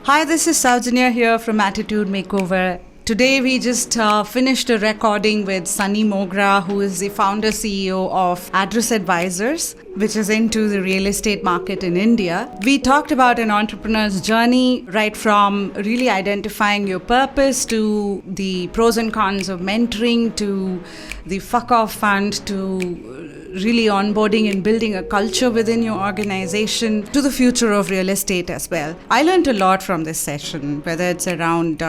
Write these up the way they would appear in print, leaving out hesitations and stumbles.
Hi, this is Saujanya here from Attitude Makeover. Today we just finished a recording with Sunny Mogra, who is the founder CEO of Address Advisors, which is into the real estate market in India. We talked about an entrepreneur's journey, right from really identifying your purpose to the pros and cons of mentoring to the fuck-off fund to really onboarding and building a culture within your organization to the future of real estate as well. I learned a lot from this session, whether it's around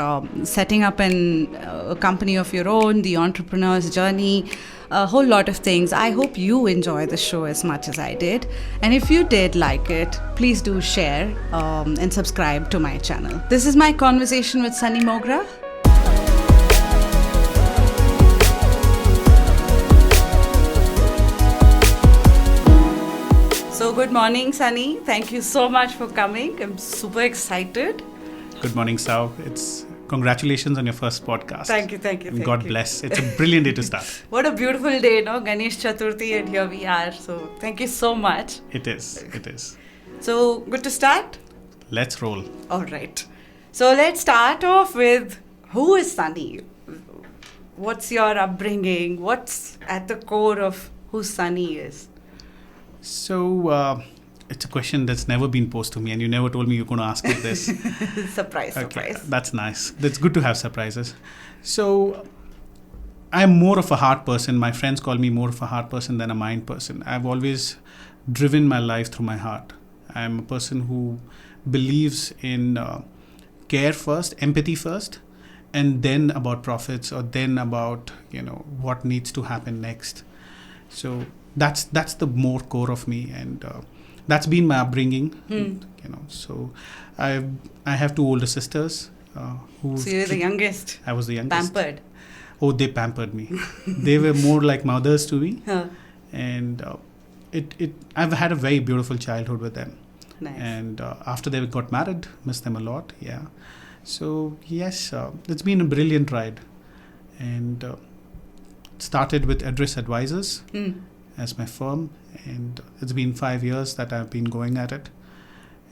setting up a company of your own, the entrepreneur's journey, a whole lot of things. I hope you enjoy the show as much as I did. And if you did like it, please do share and subscribe to my channel. This is my conversation with Sunny Mogra. So good morning, Sunny. Thank you so much for coming. I'm super excited. Good morning, Sao. Congratulations on your first podcast. Thank you. And God bless. It's a brilliant day to start. What a beautiful day, no? Ganesh Chaturthi, and here we are. So thank you so much. It is. So good to start? Let's roll. All right. So let's start off with, who is Sunny? What's your upbringing? What's at the core of who Sunny is? So, it's a question that's never been posed to me, and you never told me you're going to ask me this. Surprise. That's nice. That's good to have surprises. So, I'm more of a heart person. My friends call me more of a heart person than a mind person. I've always driven my life through my heart. I'm a person who believes in care first, empathy first, and then about profits, or then about what needs to happen next. So that's the more core of me, and that's been my upbringing. So I have two older sisters. So you're the youngest. I was the youngest. Pampered. Oh, they pampered me. They were more like mothers to me. Huh. And I've had a very beautiful childhood with them. Nice. And after they got married, miss them a lot. Yeah. So yes, it's been a brilliant ride, and started with Address Advisors as my firm, and it's been 5 years that I've been going at it,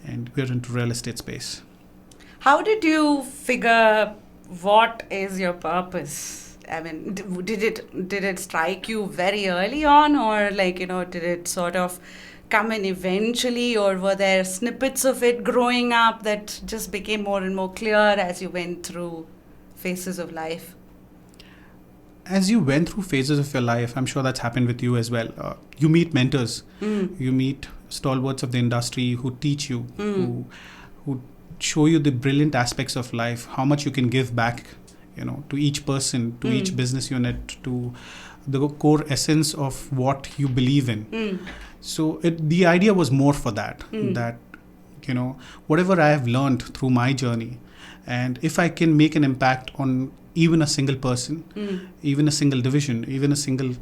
and we're into real estate space. How did you figure what is your purpose? I mean, did it strike you very early on, or did it sort of come in eventually, or were there snippets of it growing up that just became more and more clear as you went through phases of life? As you went through phases of your life, I'm sure that's happened with you as well. You meet mentors, you meet stalwarts of the industry who teach you, who show you the brilliant aspects of life, how much you can give back, to each person, to each business unit, to the core essence of what you believe in. So the idea was more for that, that, whatever I have learned through my journey, and if I can make an impact on even a single person, even a single division, even a single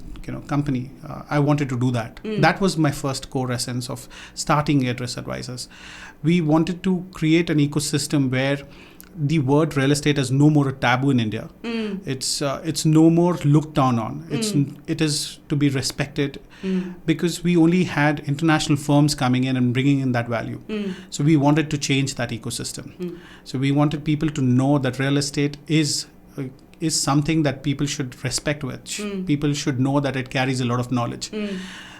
company, I wanted to do that. That was my first core essence of starting Address Advisors. We wanted to create an ecosystem where the word real estate is no more a taboo in India. It's no more looked down on. It is to be respected, because we only had international firms coming in and bringing in that value. So we wanted to change that ecosystem. So we wanted people to know that real estate is something that people should respect with. People should know that it carries a lot of knowledge.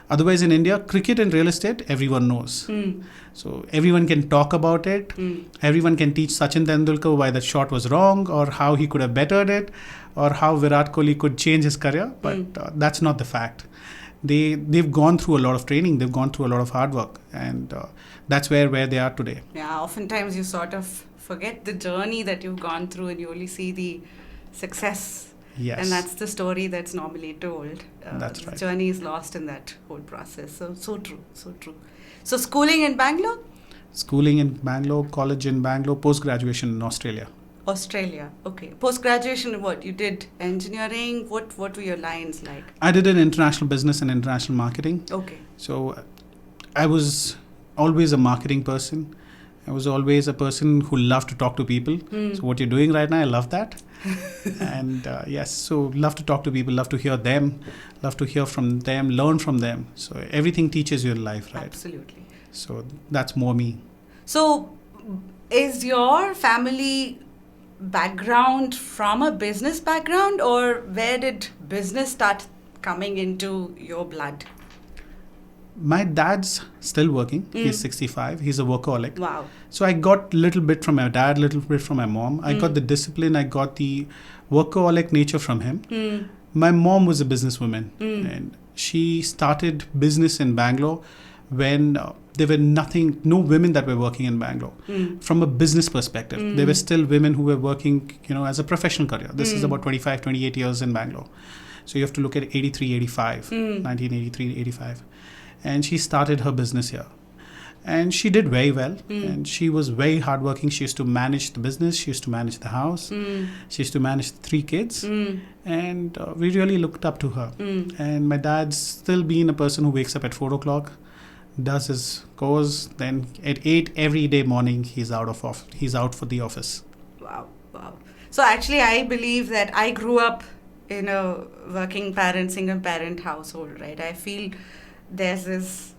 Otherwise, in India, cricket and real estate, everyone knows. So everyone can talk about it. Everyone can teach Sachin Tendulkar why that shot was wrong, or how he could have bettered it, or how Virat Kohli could change his career. But that's not the fact. They've gone through a lot of training. They've gone through a lot of hard work. And that's where they are today. Yeah, oftentimes you sort of forget the journey that you've gone through, and you only see the success. Yes. And that's the story that's normally told. That's right. The journey is lost in that whole process. So true. So schooling in Bangalore? Schooling in Bangalore, college in Bangalore, post-graduation in Australia. Okay. Post-graduation, what? You did engineering? What were your lines like? I did an international business and international marketing. Okay. So I was always a marketing person. I was always a person who loved to talk to people. So what you're doing right now, I love that. And yes, so love to talk to people, love to hear them, love to hear from them, learn from them. So everything teaches you in life, right? Absolutely. So that's more me. So is your family background from a business background, or where did business start coming into your blood? My dad's still working. He's 65. He's a workaholic. Wow. So I got a little bit from my dad, a little bit from my mom. I got the discipline. I got the workaholic nature from him. My mom was a businesswoman, and she started business in Bangalore when there were no women that were working in Bangalore. From a business perspective, there were still women who were working, as a professional career. This is about 25, 28 years in Bangalore. So you have to look at 83, 85, 1983, 85. And she started her business here. And she did very well. And she was very hardworking. She used to manage the business. She used to manage the house. She used to manage the 3 kids. And we really looked up to her. And my dad's still been a person who wakes up at 4 o'clock, does his course, then at 8 every day morning, he's out for the office. Wow. So actually, I believe that I grew up in a working parent, single parent household, right? I feel there's this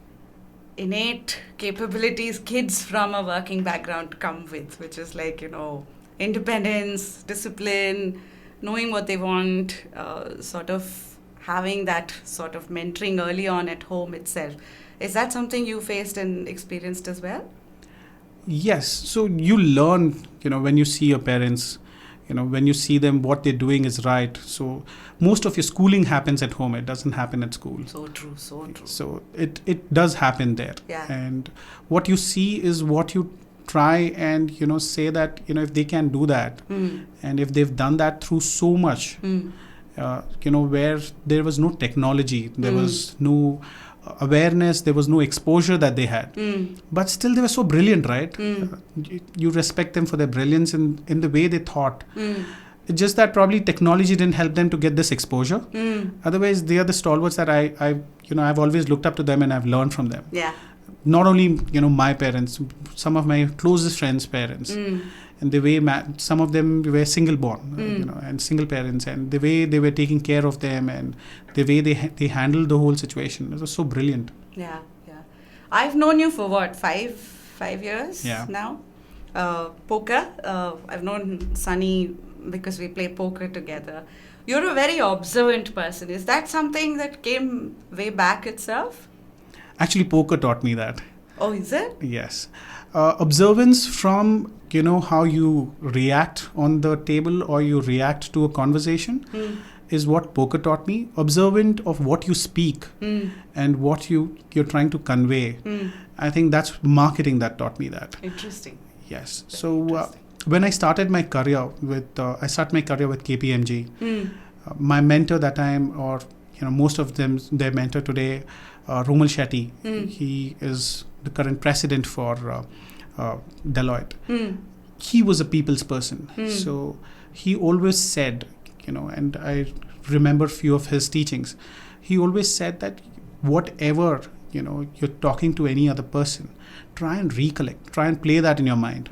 innate capabilities kids from a working background come with, which is like, independence, discipline, knowing what they want, sort of having that sort of mentoring early on at home itself. Is that something you faced and experienced as well? Yes. So you learn, when you see your parents, when you see them, what they're doing is right. So most of your schooling happens at home. It doesn't happen at school. So true. So it does happen there. Yeah. And what you see is what you try and, say that, if they can do that, and if they've done that through so much, where there was no technology, there was no awareness, there was no exposure that they had, but still they were so brilliant, right? You respect them for their brilliance in the way they thought. It's just that probably technology didn't help them to get this exposure. Otherwise, they are the stalwarts that I've always looked up to them and I've learned from them. Yeah. Not only my parents, some of my closest friends' parents, and the way some of them were single born, and single parents, and the way they were taking care of them, and the way they handled the whole situation, it was so brilliant. Yeah. I've known you for what, 5 years now? Poker. I've known Sunny because we play poker together. You're a very observant person. Is that something that came way back itself? Actually, poker taught me that. Oh, is it? Yes. Observance from, how you react on the table or you react to a conversation is what poker taught me. Observant of what you speak and what you're trying to convey. I think that's marketing that taught me that. Interesting. Yes. So when I started my career with KPMG, my mentor that time, or most of them, their mentor today, Romal Shetty, he is the current president for Deloitte. He was a people's person. So he always said, and I remember few of his teachings, he always said that whatever, you're talking to any other person, try and recollect, try and play that in your mind,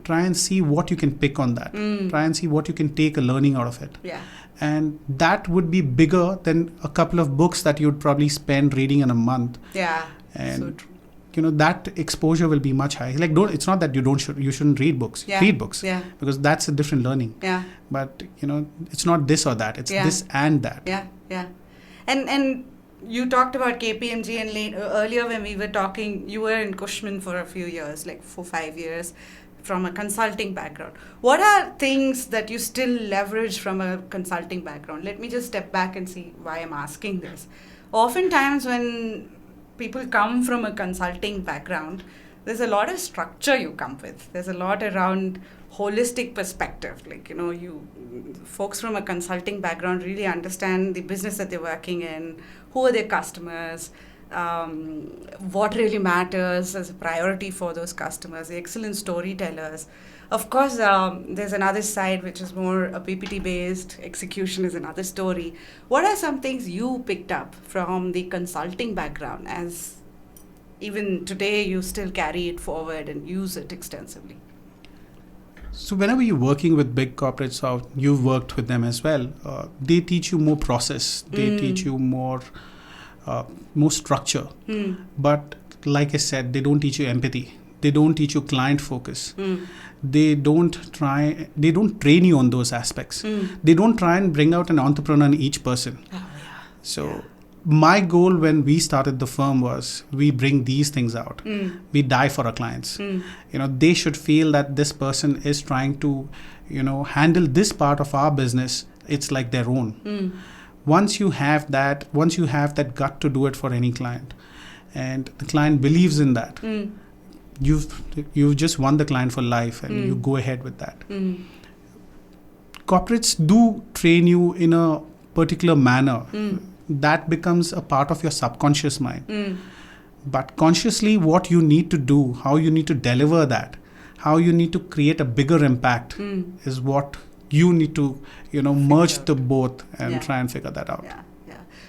try and see what you can pick on that, try and see what you can take a learning out of it. Yeah. And that would be bigger than a couple of books that you'd probably spend reading in a month. Yeah. And so true. That exposure will be much higher. Like, it's not that you shouldn't read books. Yeah. Read books. Yeah. Because that's a different learning. Yeah. But it's not this or that. It's this and that. Yeah. And you talked about KPMG, and earlier when we were talking, you were in Cushman for a few years, like 4-5 years, from a consulting background. What are things that you still leverage from a consulting background? Let me just step back and see why I'm asking this. Oftentimes when people come from a consulting background, there's a lot of structure you come with. There's a lot around holistic perspective. Like, you folks from a consulting background really understand the business that they're working in, who are their customers, what really matters as a priority for those customers, the excellent storytellers. Of course, there's another side which is more a PPT based, execution is another story. What are some things you picked up from the consulting background, as even today you still carry it forward and use it extensively? So whenever you're working with big corporates, or you've worked with them as well, they teach you more process, they teach you more structure. But like I said, they don't teach you empathy. They don't teach you client focus. They don't train you on those aspects. They don't try and bring out an entrepreneur in each person. So my goal when we started the firm was we bring these things out. We die for our clients. They should feel that this person is trying to, handle this part of our business. It's like their own. Once you have that gut to do it for any client, and the client believes in that, you've just won the client for life, and you go ahead with that. Corporates do train you in a particular manner. That becomes a part of your subconscious mind. But consciously, what you need to do, how you need to deliver that, how you need to create a bigger impact is what you need to, merge the both and try and figure that out.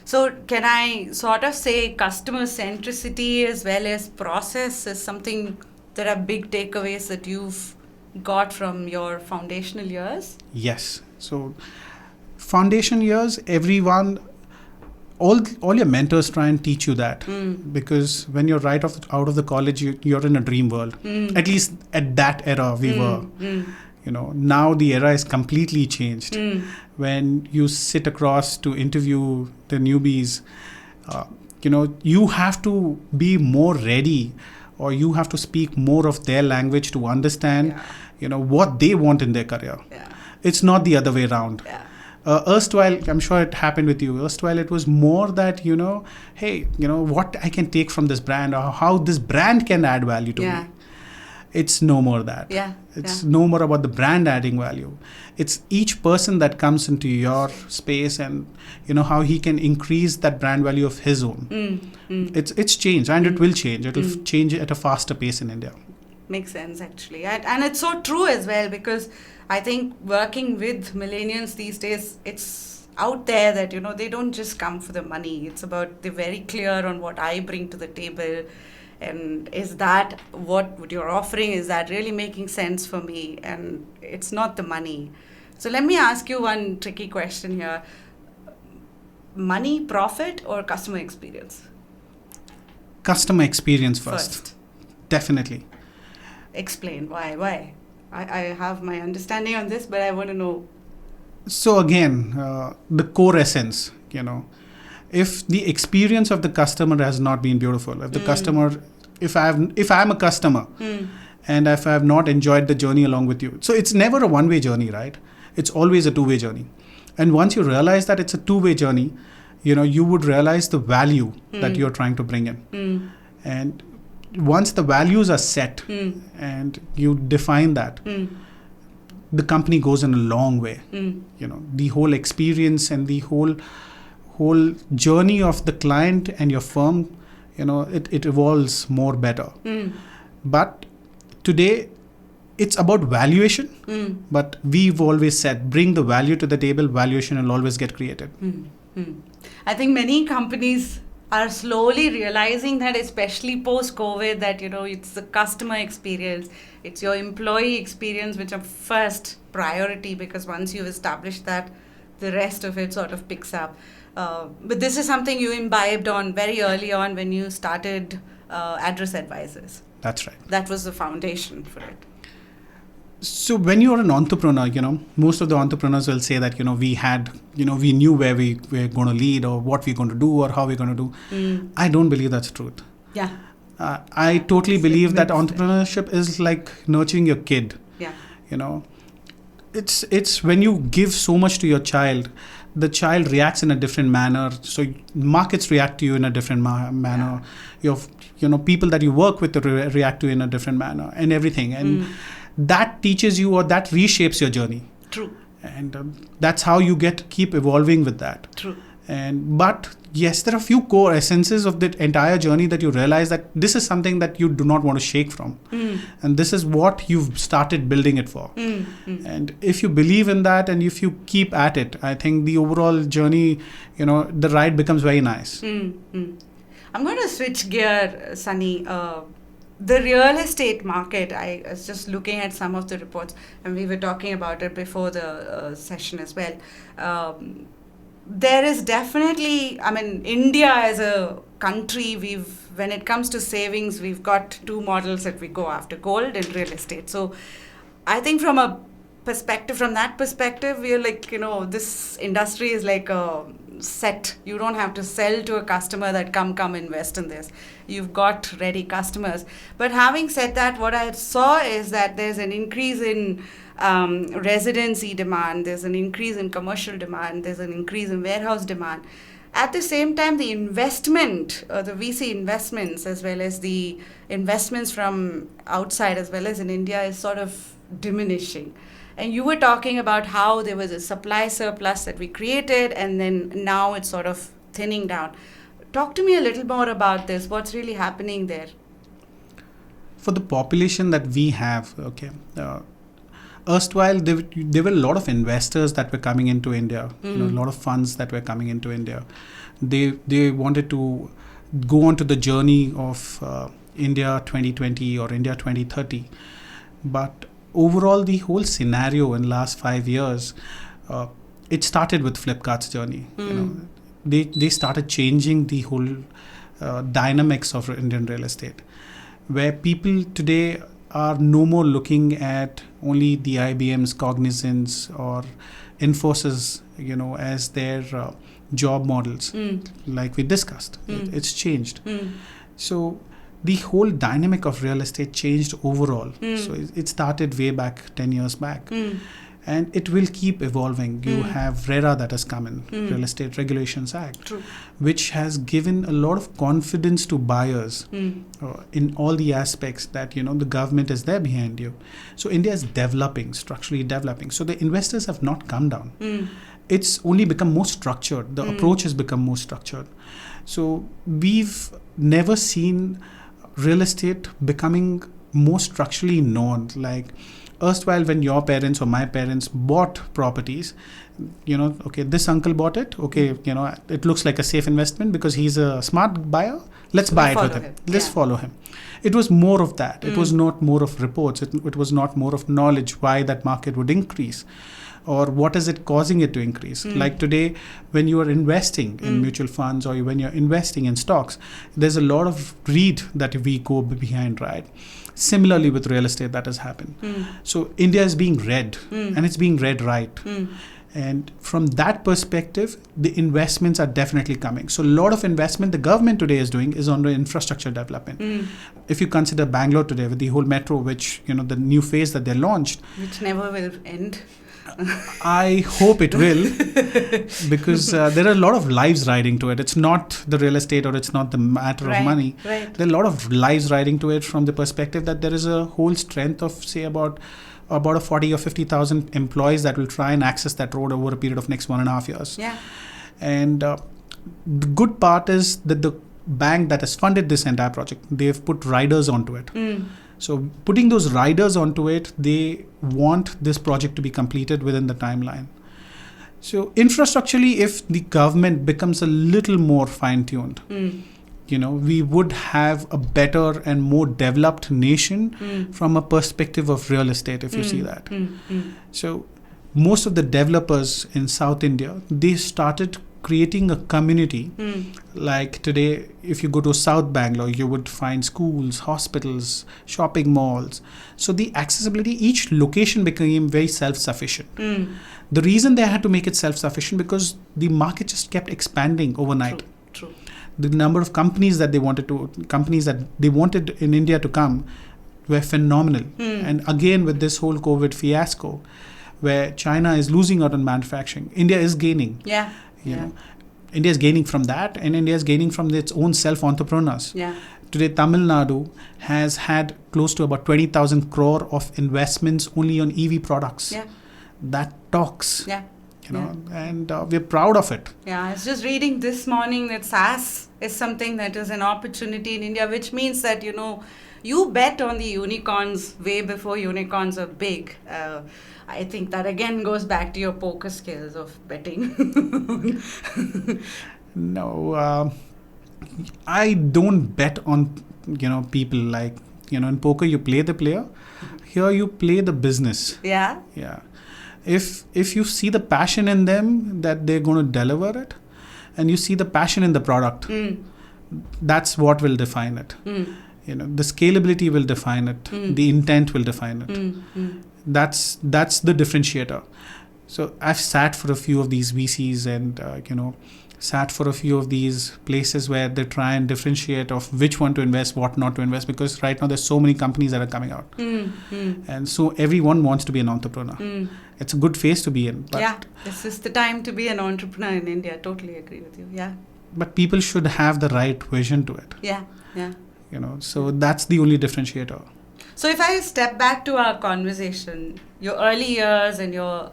So can I sort of say customer centricity as well as process is something that are big takeaways that you've got from your foundational years? Yes. So foundation years, everyone, all your mentors try and teach you that, because when you're right out of the college, you're in a dream world. At least at that era we were. Now the era is completely changed. When you sit across to interview the newbies, you have to be more ready, or you have to speak more of their language to understand, what they want in their career. It's not the other way around. Erstwhile, I'm sure it happened with you. Erstwhile, it was more that, hey, what I can take from this brand, or how this brand can add value to me. It's no more that. It's no more about the brand adding value. It's each person that comes into your space, and how he can increase that brand value of his own. It's changed, and it will change. It'll change at a faster pace in India. Makes sense, actually. And it's so true as well, because I think working with millennials these days, it's out there that, they don't just come for the money. It's about they're very clear on what I bring to the table. And is that what you're offering? Is that really making sense for me? And it's not the money. So let me ask you one tricky question here. Money, profit, or customer experience? Customer experience first. Definitely. Explain why. I have my understanding on this, but I want to know. So again, the core essence, if the experience of the customer has not been beautiful, if the customer, if I'm a customer and if I have not enjoyed the journey along with you, so it's never a one-way journey, right? It's always a two-way journey. And once you realize that it's a two-way journey, you would realize the value that you're trying to bring in. And once the values are set and you define that, the company goes in a long way. The whole experience and the whole journey of the client and your firm, it evolves more better. But today, it's about valuation. But we've always said, bring the value to the table, valuation will always get created. I think many companies are slowly realizing that, especially post-COVID, that, it's the customer experience, it's your employee experience which are first priority, because once you've established that, the rest of it sort of picks up. But this is something you imbibed on very early on when you started Address Advisors. That's right. That was the foundation for it. So when you're an entrepreneur, most of the entrepreneurs will say that, we knew where we were going to lead, or what we're going to do, or how we're going to do. I don't believe that's the truth. I totally believe that entrepreneurship is like nurturing your kid. It's when you give so much to your child, the child reacts in a different manner. So markets react to you in a different manner. Your people that you work with react to you in a different manner, and everything. And that teaches you, or that reshapes your journey. True. And that's how you keep evolving with that. True. But yes, there are a few core essences of the entire journey that you realize that this is something that you do not want to shake from. And this is what you've started building it for. And if you believe in that, and if you keep at it, I think the overall journey, the ride becomes very nice. I'm going to switch gear, Sunny. The real estate market, I was just looking at some of the reports, and we were talking about it before the session as well. there is definitely, I mean, India as a country, when it comes to savings, we've got two models that we go after, gold and real estate. So I think from that perspective, we're like, this industry is like a set. You don't have to sell to a customer that come invest in this. You've got ready customers. But having said that, what I saw is that there's an increase in residency demand, there's an increase in commercial demand, there's an increase in warehouse demand. At the same time, the investment, the VC investments, as well as the investments from outside, as well as in India, is sort of diminishing. And you were talking about how there was a supply surplus that we created, and then now it's sort of thinning down. Talk to me a little more about this. What's really happening there? For the population that we have, erstwhile, there were a lot of investors that were coming into India, a lot of funds that were coming into India. They wanted to go on to the journey of India 2020 or India 2030. But overall, the whole scenario in the last 5 years, it started with Flipkart's journey. They started changing the whole dynamics of Indian real estate, where people today are no more looking at only the IBM's, Cognizant's or Infosys, as their job models, like we discussed. It's changed. So the whole dynamic of real estate changed overall. So it started way back, 10 years back. And it will keep evolving. You have RERA that has come in, Real Estate Regulations Act, True. which has given a lot of confidence to buyers in all the aspects that, the government is there behind you. So India is developing, structurally developing. So the investors have not come down. It's only become more structured. The approach has become more structured. So we've never seen real estate becoming more structurally known. Like, erstwhile, when your parents or my parents bought properties, this uncle bought it. Okay, it looks like a safe investment because he's a smart buyer. Let's buy it with him. Let's follow him. It was more of that. It was not more of reports. It was not more of knowledge why that market would increase or what is it causing it to increase. Like today, when you are investing in mutual funds or when you're investing in stocks, there's a lot of read that we go behind, right? Similarly with real estate, that has happened. So India is being read and it's being read right. And from that perspective, the investments are definitely coming. So a lot of investment the government today is doing is on the infrastructure development. If you consider Bangalore today with the whole metro, which, the new phase that they launched. Which never will end. I hope it will, because there are a lot of lives riding to it. It's not the real estate or it's not the matter of money. Right. There are a lot of lives riding to it from the perspective that there is a whole strength of, say, about a 40 or 50,000 employees that will try and access that road over a period of next 1.5 years. Yeah. And the good part is that the bank that has funded this entire project, they've put riders onto it. So putting those riders onto it, they want this project to be completed within the timeline. So infrastructurally, if the government becomes a little more fine-tuned, we would have a better and more developed nation from a perspective of real estate, if you see that. So most of the developers in South India, they started creating a community. Like today, if you go to South Bangalore, you would find schools, hospitals, shopping malls. So the accessibility, each location became very self-sufficient. The reason they had to make it self-sufficient because the market just kept expanding overnight. True. The number of companies that they wanted in India to come were phenomenal. And again, with this whole COVID fiasco, where China is losing out on manufacturing, India is gaining. India is gaining from that, and India is gaining from its own self-entrepreneurs. Today, Tamil Nadu has had close to about 20,000 crore of investments only on EV products. That talks. And we're proud of it. I was just reading this morning that SaaS is something that is an opportunity in India, which means that, you bet on the unicorns way before unicorns are big. I think that again goes back to your poker skills of betting. No, I don't bet on, people like in poker you play the player. Here you play the business. Yeah. Yeah. If you see the passion in them that they're going to deliver it, and you see the passion in the product, that's what will define it. The scalability will define it. The intent will define it. That's the differentiator. So I've sat for a few of these VCs and sat for a few of these places where they try and differentiate of which one to invest, what not to invest, because right now there's so many companies that are coming out, and so everyone wants to be an entrepreneur. It's a good phase to be in. But this is the time to be an entrepreneur in India. Totally agree with you. Yeah. But people should have the right vision to it. Yeah. So that's the only differentiator. So if I step back to our conversation, your early years in your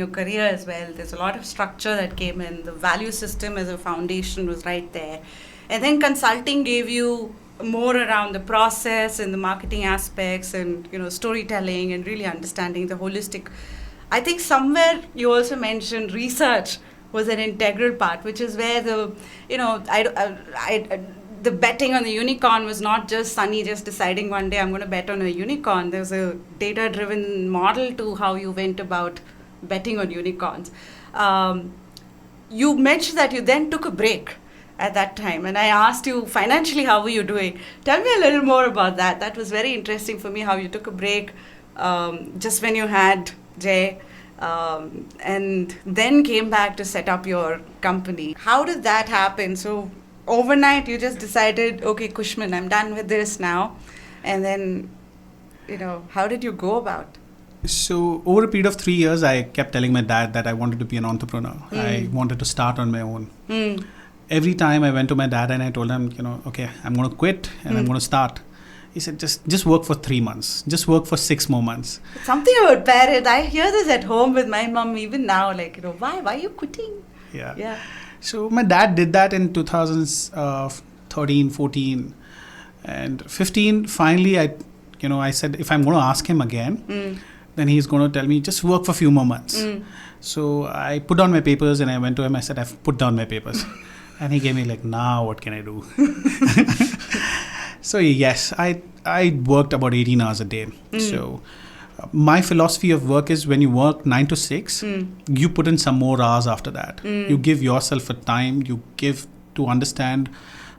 career as well, there's a lot of structure that came in. The value system as a foundation was right there. And then consulting gave you more around the process and the marketing aspects and, storytelling and really understanding the holistic. I think somewhere you also mentioned research was an integral part, which is where the betting on the unicorn was not just Sunny just deciding one day I'm going to bet on a unicorn. There's a data-driven model to how you went about betting on unicorns. You mentioned that you then took a break at that time, and I asked you financially how were you doing. Tell me a little more about that. That was very interesting for me, how you took a break just when you had Jay, and then came back to set up your company. How did that happen? So overnight you just decided, okay, Kushman, I'm done with this now. And then, how did you go about? So over a period of 3 years, I kept telling my dad that I wanted to be an entrepreneur. I wanted to start on my own. Every time I went to my dad and I told him, okay, I'm going to quit and I'm going to start. He said, just work for 3 months. Just work for 6 more months. Something about parents. I hear this at home with my mom even now. Like, why are you quitting? Yeah. So my dad did that in 2013, 14, and 15. Finally, I said, if I'm going to ask him again, then he's going to tell me, just work for a few more months. So I put down my papers and I went to him. I said, I've put down my papers. And he gave me now what can I do? So yes, I worked about 18 hours a day. So my philosophy of work is when you work 9 to 6, you put in some more hours after that. You give yourself a time, you give to understand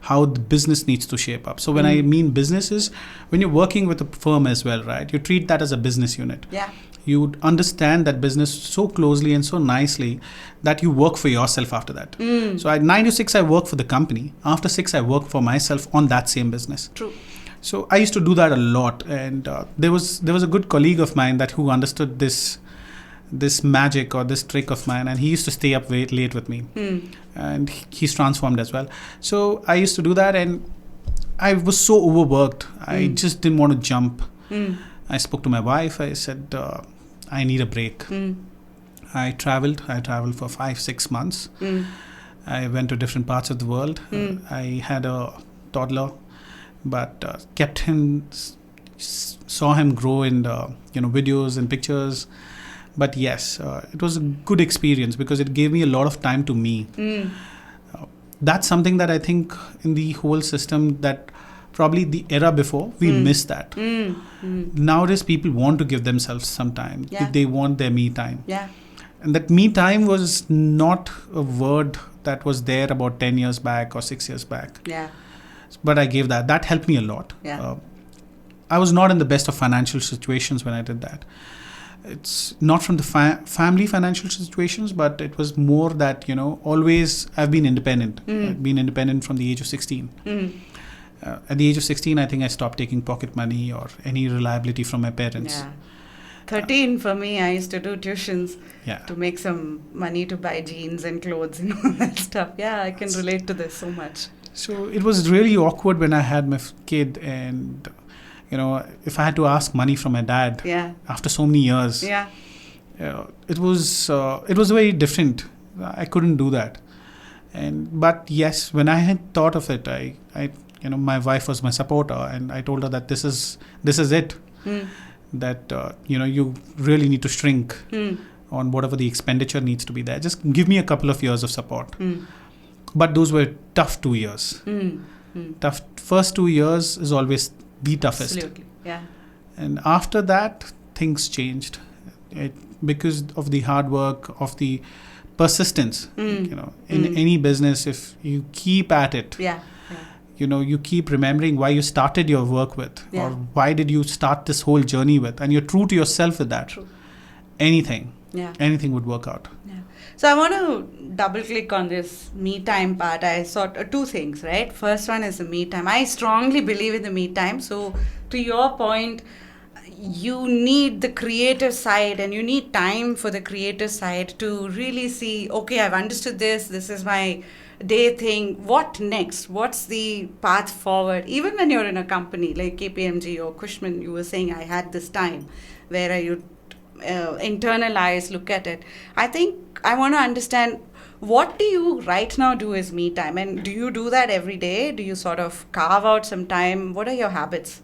how the business needs to shape up. So when I mean business is when you're working with a firm as well, right? You treat that as a business unit. Yeah. You understand that business so closely and so nicely that you work for yourself after that. So at 9 to 6, I work for the company. After 6, I work for myself on that same business. True. So I used to do that a lot, and there was a good colleague of mine who understood this magic or this trick of mine, and he used to stay up late with me, and he's transformed as well. So I used to do that, and I was so overworked. I just didn't want to jump. I spoke to my wife. I said, I need a break. I traveled for 5-6 months. I went to different parts of the world. I had a toddler, but saw him grow in videos and pictures. But yes, it was a good experience because it gave me a lot of time to me. That's something that I think in the whole system that probably the era before, we missed that. Nowadays, people want to give themselves some time. Yeah. They want their me time. Yeah. And that me time was not a word that was there about 10 years back or 6 years back. Yeah. But I gave that. That helped me a lot. Yeah. I was not in the best of financial situations when I did that. It's not from the family financial situations, but it was more that, always I've been independent. I've been independent from the age of 16. At the age of 16, I think I stopped taking pocket money or any reliability from my parents. Yeah. 13 for me, I used to do tuitions to make some money to buy jeans and clothes and all that stuff. Yeah, I can relate to this so much. So it was really awkward when I had my kid, and if I had to ask money from my dad after so many years, it was very different. I couldn't do that. But yes, when I had thought of it, I my wife was my supporter, and I told her that this is it. That you really need to shrink on whatever the expenditure needs to be there. Just give me a couple of years of support. But those were tough 2 years. Tough. First 2 years is always the toughest. Absolutely. Yeah. And after that, things changed. Because of the hard work, of the persistence, in any business, if you keep at it, you keep remembering why you started your work with, or why did you start this whole journey with, and you're true to yourself with that, anything would work out. So I want to double click on this me time part. I saw two things, right? First one is the me time. I strongly believe in the me time. So to your point, you need the creative side, and you need time for the creative side to really see, okay, I've understood this is my day thing, what next, what's the path forward. Even when you're in a company like KPMG or Cushman, you were saying I had this time where I would internalize, look at it. I think I want to understand, what do you right now do as me time, and do you do that every day? Do you sort of carve out some time? What are your habits?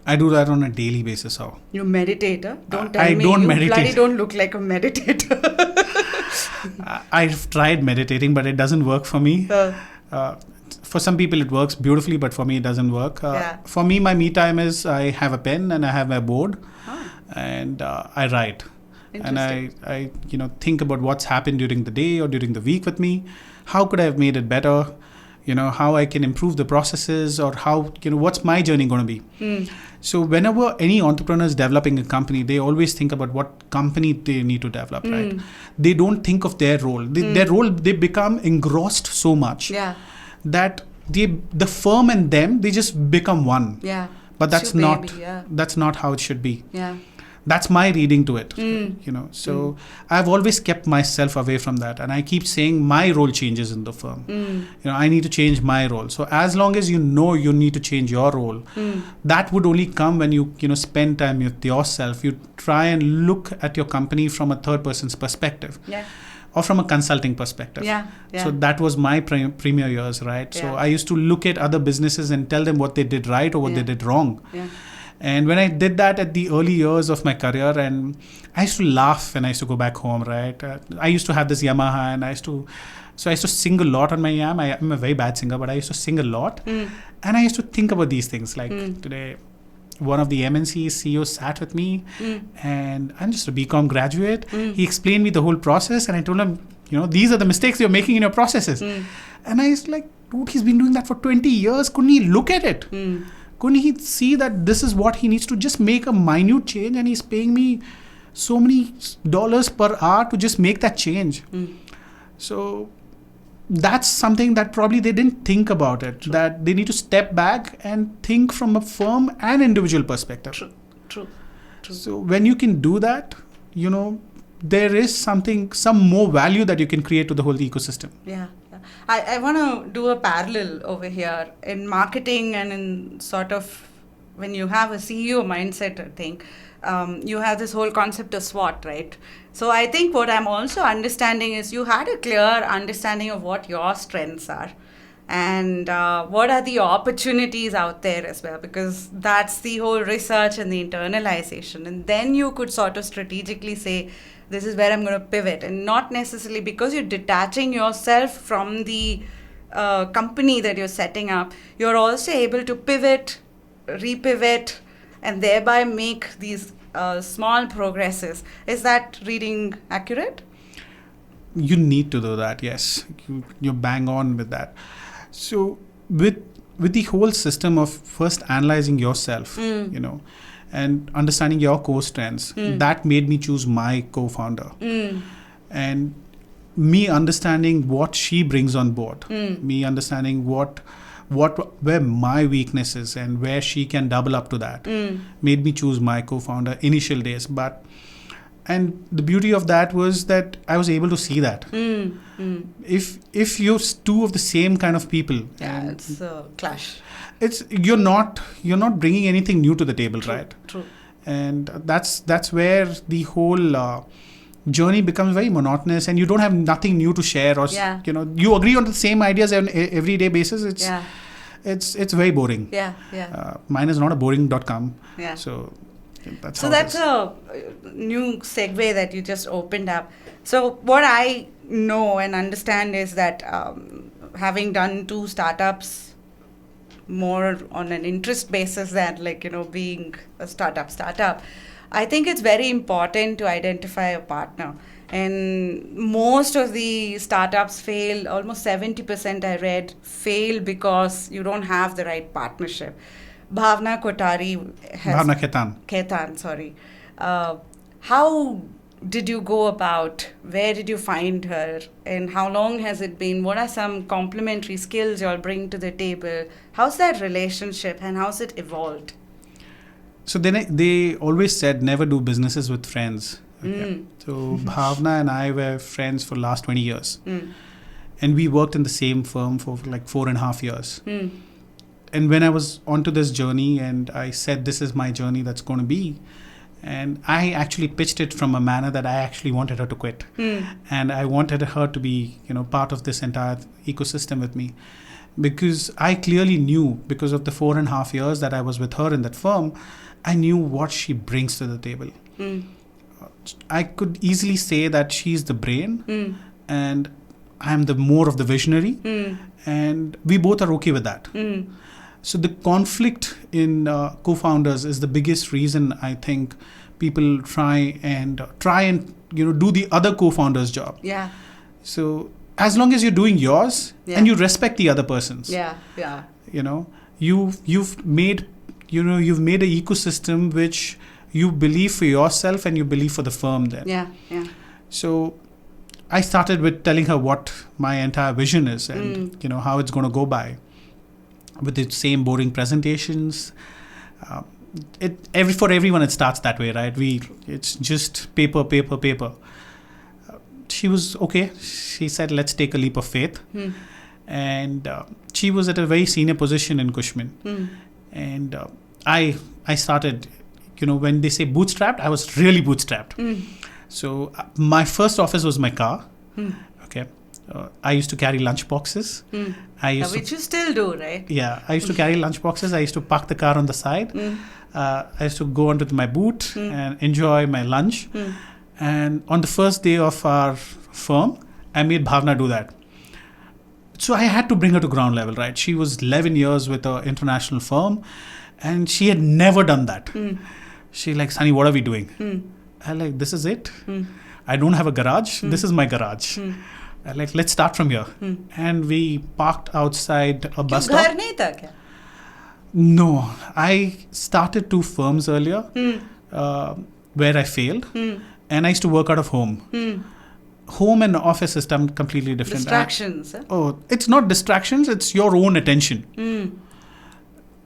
I do that on a daily basis. How? You meditator? Don't tell I me don't you meditate. bloody don't look like a meditator. I've tried meditating, but it doesn't work for me. For some people it works beautifully, but for me it doesn't work. For me, my me time is I have a pen and I have my board, and I write. And I think about what's happened during the day or during the week with me. How could I have made it better? How I can improve the processes, or how, what's my journey going to be? So whenever any entrepreneur is developing a company, they always think about what company they need to develop, right? They don't think of their role. Their role, they become engrossed so much that the firm and them, they just become one. But that's not how it should be. That's my reading to it, So I've always kept myself away from that, and I keep saying my role changes in the firm. I need to change my role. So as long as you need to change your role, that would only come when you spend time with yourself. You try and look at your company from a third person's perspective. Or from a consulting perspective. So that was my premier years, right? So I used to look at other businesses and tell them what they did right or what they did wrong. And when I did that at the early years of my career, and I used to laugh when I used to go back home, right? I used to have this Yamaha, and I used to sing a lot on my Yam. I'm a very bad singer, but I used to sing a lot. And I used to think about these things. Like today, one of the MNC CEOs sat with me, and I'm just a BCom graduate. He explained me the whole process, and I told him, these are the mistakes you're making in your processes. And I was like, dude, he's been doing that for 20 years. Couldn't he look at it? Couldn't he see that this is what he needs to just make a minute change, and he's paying me so many dollars per hour to just make that change? So that's something that probably they didn't think about it, that they need to step back and think from a firm and individual perspective. True. So when you can do that, there is some more value that you can create to the whole ecosystem. I want to do a parallel over here in marketing, and in sort of when you have a CEO mindset, I think you have this whole concept of SWOT, right? So I think what I'm also understanding is you had a clear understanding of what your strengths are, and what are the opportunities out there as well, because that's the whole research and the internalization. And then you could sort of strategically say, this is where I'm going to pivot, and not necessarily because you're detaching yourself from the company that you're setting up. You're also able to pivot, repivot, and thereby make these small progresses. Is that reading accurate? You need to do that, yes. You're bang on with that. So with the whole system of first analyzing yourself, and understanding your core strengths, that made me choose my co-founder. And me understanding what she brings on board, me understanding what were my weaknesses and where she can double up to that, made me choose my co-founder initial days. And the beauty of that was that I was able to see that. If you're two of the same kind of people, it's a clash. You're not bringing anything new to the table, right? True. And that's where the whole journey becomes very monotonous, and you don't have nothing new to share, or you agree on the same ideas on everyday basis. It's very boring. Mine is not a boring.com. So that's a new segue that you just opened up. So what I know and understand is that having done 2 startups more on an interest basis than being a startup. I think it's very important to identify a partner. And most of the startups fail, almost 70% I read, fail because you don't have the right partnership. Bhavna Ketan, sorry. How did you go about? Where did you find her? And how long has it been? What are some complementary skills you all bring to the table? How's that relationship and how's it evolved? So they always said never do businesses with friends. Okay. So Bhavna and I were friends for the last 20 years. And we worked in the same firm for like 4.5 years. And when I was onto this journey and I said, this is my journey that's going to be, and I actually pitched it from a manner that I actually wanted her to quit. And I wanted her to be, part of this entire ecosystem with me. Because I clearly knew, because of the 4.5 years that I was with her in that firm, I knew what she brings to the table. I could easily say that she's the brain and I'm the more of the visionary. And we both are okay with that. So the conflict in co-founders is the biggest reason I think people try and do the other co-founder's job. Yeah. So as long as you're doing yours and you respect the other person's. You've made an ecosystem which you believe for yourself and you believe for the firm then. So I started with telling her what my entire vision is and how it's going to go by. With the same boring presentations, for everyone it starts that way, right? It's just paper. She was okay. She said, "Let's take a leap of faith," and she was at a very senior position in Cushman, and I started. When they say bootstrapped, I was really bootstrapped. So my first office was my car. Okay. I used to carry lunch boxes. Which you still do, right? Yeah, I used to carry lunch boxes. I used to park the car on the side. I used to go onto my boot and enjoy my lunch. And on the first day of our firm, I made Bhavna do that. So I had to bring her to ground level, right? She was 11 years with an international firm and she had never done that. She like, Sunny, what are we doing? I like, this is it. I don't have a garage. This is my garage. Let's start from here. And we parked outside a bus stop. घर नहीं था क्या? No, I started 2 firms earlier where I failed. And I used to work out of home. Home and office is completely different. Distractions. It's not distractions. It's your own attention.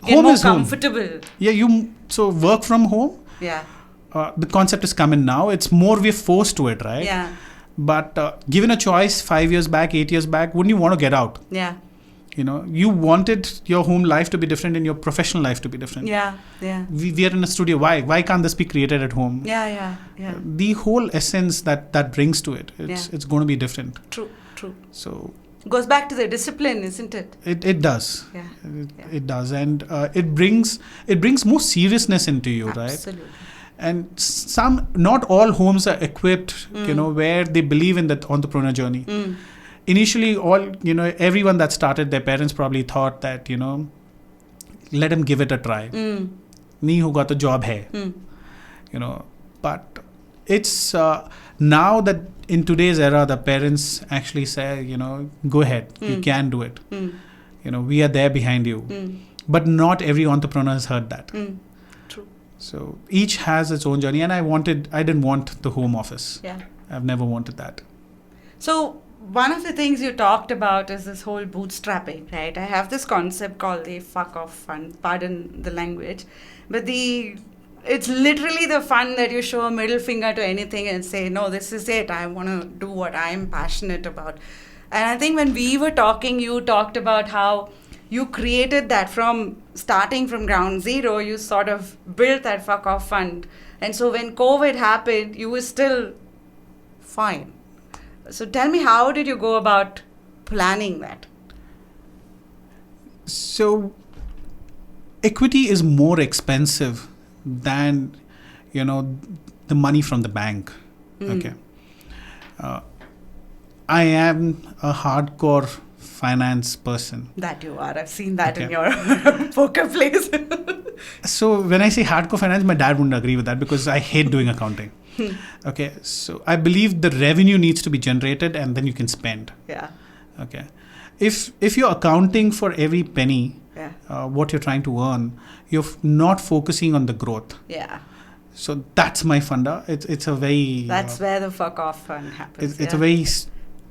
Home is comfortable. Home. Yeah, so work from home. Yeah. The concept is coming now. It's more we're forced to it, right? Yeah. But given a choice 5 years back, 8 years back, wouldn't you want to get out? Yeah. You wanted your home life to be different and your professional life to be different. Yeah. We are in a studio. Why can't this be created at home? Yeah. The whole essence that brings to it, it's going to be different. True. So goes back to the discipline, isn't it? It does. Yeah. It does, and it brings more seriousness into you, right? Absolutely. And not all homes are equipped, where they believe in that entrepreneur journey. Initially, everyone that started, their parents probably thought that, let them give it a try. Nahi hoga to job hai. But it's now that in today's era, the parents actually say, go ahead, you can do it. We are there behind you. But not every entrepreneur has heard that. True. So each has its own journey, and I didn't want the home office. Yeah. I've never wanted that. So one of the things you talked about is this whole bootstrapping, right? I have this concept called the fuck off fund, pardon the language, but it's literally the fun that you show a middle finger to anything and say, no, this is it. I want to do what I'm passionate about. And I think when we were talking, you talked about how you created that from starting from ground zero. You sort of built that fuck off fund. And so when COVID happened, you were still fine. So tell me, how did you go about planning that? So equity is more expensive than, the money from the bank. Okay. I am a hardcore finance person. That you are. I've seen that in Okay. your poker place. So when I say hardcore finance, my dad wouldn't agree with that because I hate doing accounting. Okay, so I believe the revenue needs to be generated and then you can spend. Yeah. Okay, if you're accounting for every penny, Yeah. what you're trying to earn, you're not focusing on the growth. Yeah. So that's my funda. It's a very That's where the fuck off fun happens. it's a very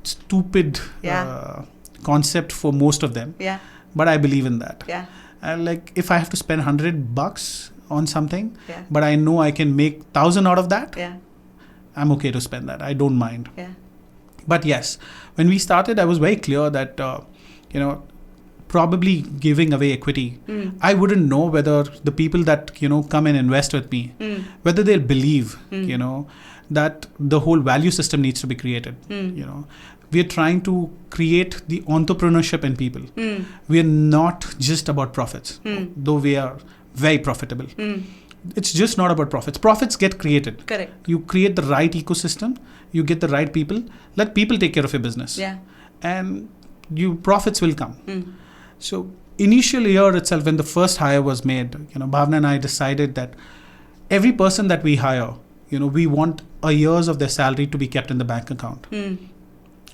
stupid Yeah. concept for most of them. Yeah. But I believe in that. Yeah. Like if I have to spend $100 on something, Yeah. but I know I can make 1,000 out of that, Yeah. I'm okay to spend that. I don't mind. Yeah. But yes, when we started, I was very clear that probably giving away equity, I wouldn't know whether the people that come and invest with me, whether they'll believe that the whole value system needs to be created. We are trying to create the entrepreneurship in people. We are not just about profits, though we are very profitable. It's just not about profits. Profits get created. Correct. You create the right ecosystem, you get the right people, let people take care of your business. Yeah. And profits will come. So initial year itself, when the first hire was made, Bhavna and I decided that every person that we hire, we want a year's of their salary to be kept in the bank account.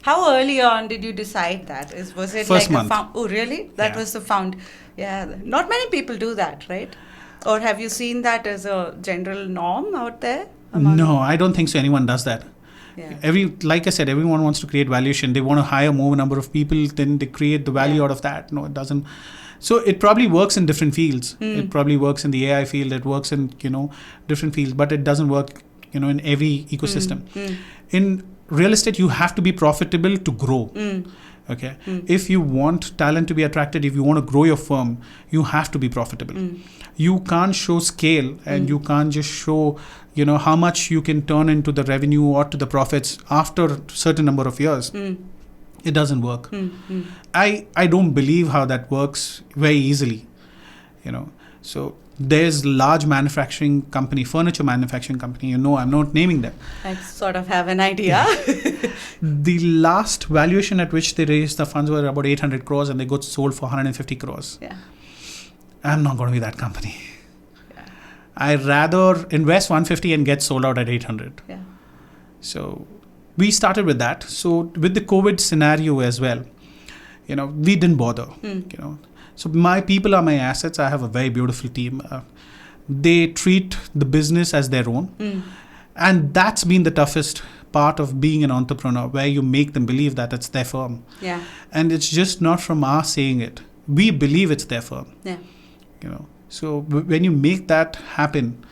How early on did you decide that? Was it First like month. Oh, really? That Yeah. was the found. Yeah. Not many people do that, right? Or have you seen that as a general norm out there? No, I don't think so. Anyone does that. Yeah. Like I said, everyone wants to create valuation. They want to hire more number of people, then they create the value out of that. No, it doesn't. So it probably works in different fields. It probably works in the AI field. It works in different fields, but it doesn't work in every ecosystem. In real estate, you have to be profitable to grow. Okay. If you want talent to be attracted, if you want to grow your firm, you have to be profitable. You can't show scale and you can't just show how much you can turn into the revenue or to the profits after a certain number of years. It doesn't work. I don't believe how that works very easily. So there's large manufacturing company, furniture manufacturing company, I'm not naming them. I sort of have an idea. The last valuation at which they raised the funds were about 800 crores and they got sold for 150 crores. Yeah. I'm not going to be that company. Yeah. I'd rather invest 150 and get sold out at 800. Yeah. So we started with that. So with the COVID scenario as well, we didn't bother. So my people are my assets. I have a very beautiful team. They treat the business as their own. And that's been the toughest part of being an entrepreneur, where you make them believe that it's their firm. Yeah. And it's just not from us saying it. We believe it's their firm. Yeah. So when you make that happen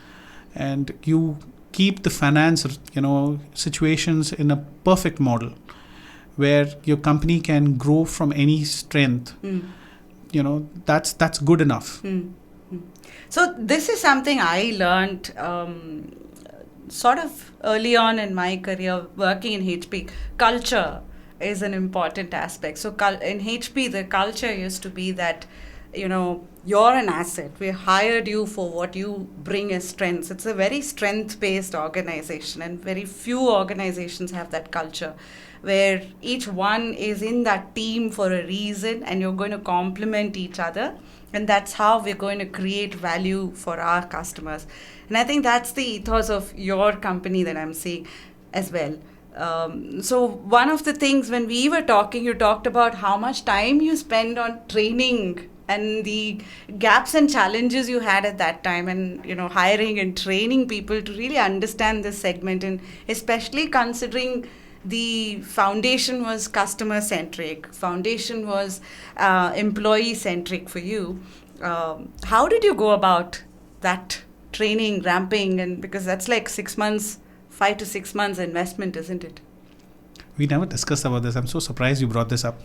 and you keep the finance, situations in a perfect model where your company can grow from any strength, that's good enough. So this is something I learned sort of early on in my career working in HP. Culture is an important aspect. So in HP, the culture used to be that, you're an asset. We hired you for what you bring as strengths. It's a very strength-based organization, and very few organizations have that culture where each one is in that team for a reason and you're going to complement each other. And that's how we're going to create value for our customers. And I think that's the ethos of your company that I'm seeing as well. So one of the things when we were talking, you talked about how much time you spend on training and the gaps and challenges you had at that time, and hiring and training people to really understand this segment, and especially considering the foundation was customer centric, foundation was employee centric for you. How did you go about that training, ramping, and because that's like 6 months, 5 to 6 months investment, isn't it? We never discussed about this. I'm so surprised you brought this up.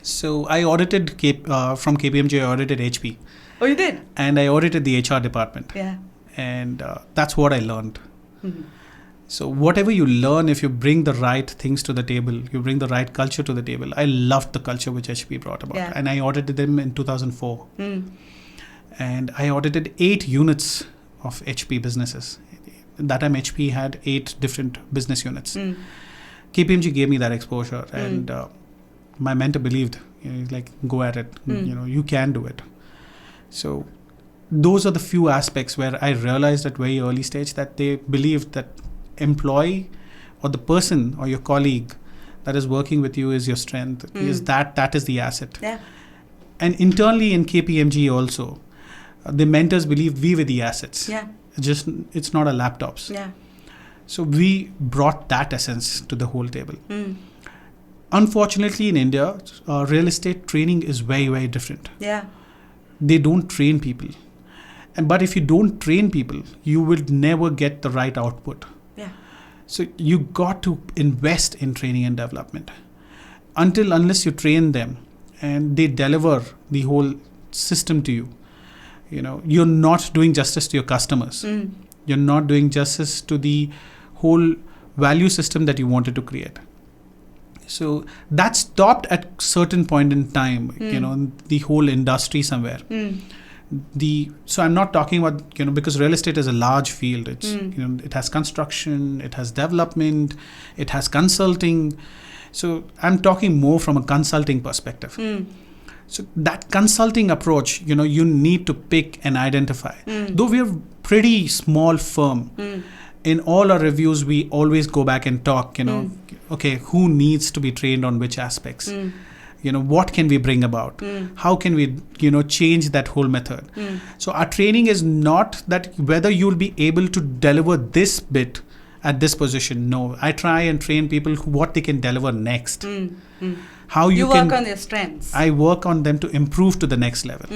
So I audited from KPMG. I audited HP. Oh, you did? And I audited the HR department. Yeah. And that's what I learned. So whatever you learn, if you bring the right things to the table, you bring the right culture to the table. I loved the culture which HP brought about. Yeah. And I audited them in 2004. And I audited 8 units of HP businesses. At that time, HP had 8 different business units. KPMG gave me that exposure. And my mentor believed, he's like, go at it, you can do it. So those are the few aspects where I realized at very early stage that they believed that employee or the person or your colleague that is working with you is your strength, is that is the asset. Yeah. And internally in KPMG also, the mentors believed we were the assets. Yeah. It's not our laptops. Yeah. So we brought that essence to the whole table. Unfortunately, in India, real estate training is very, very different. Yeah. They don't train people. But if you don't train people, you will never get the right output. Yeah. So you got to invest in training and development. Unless you train them and they deliver the whole system to you, you're not doing justice to your customers. You're not doing justice to the whole value system that you wanted to create. So that stopped at certain point in time, the whole industry somewhere. So I'm not talking about, because real estate is a large field. It's, it has construction, it has development, it has consulting. So I'm talking more from a consulting perspective. So that consulting approach, you need to pick and identify. Though we're pretty small firm, in all our reviews, we always go back and talk, okay, who needs to be trained on which aspects? What can we bring about? How can we, change that whole method? So our training is not that whether you'll be able to deliver this bit at this position. No, I try and train people what they can deliver next. How you work on their strengths. I work on them to improve to the next level.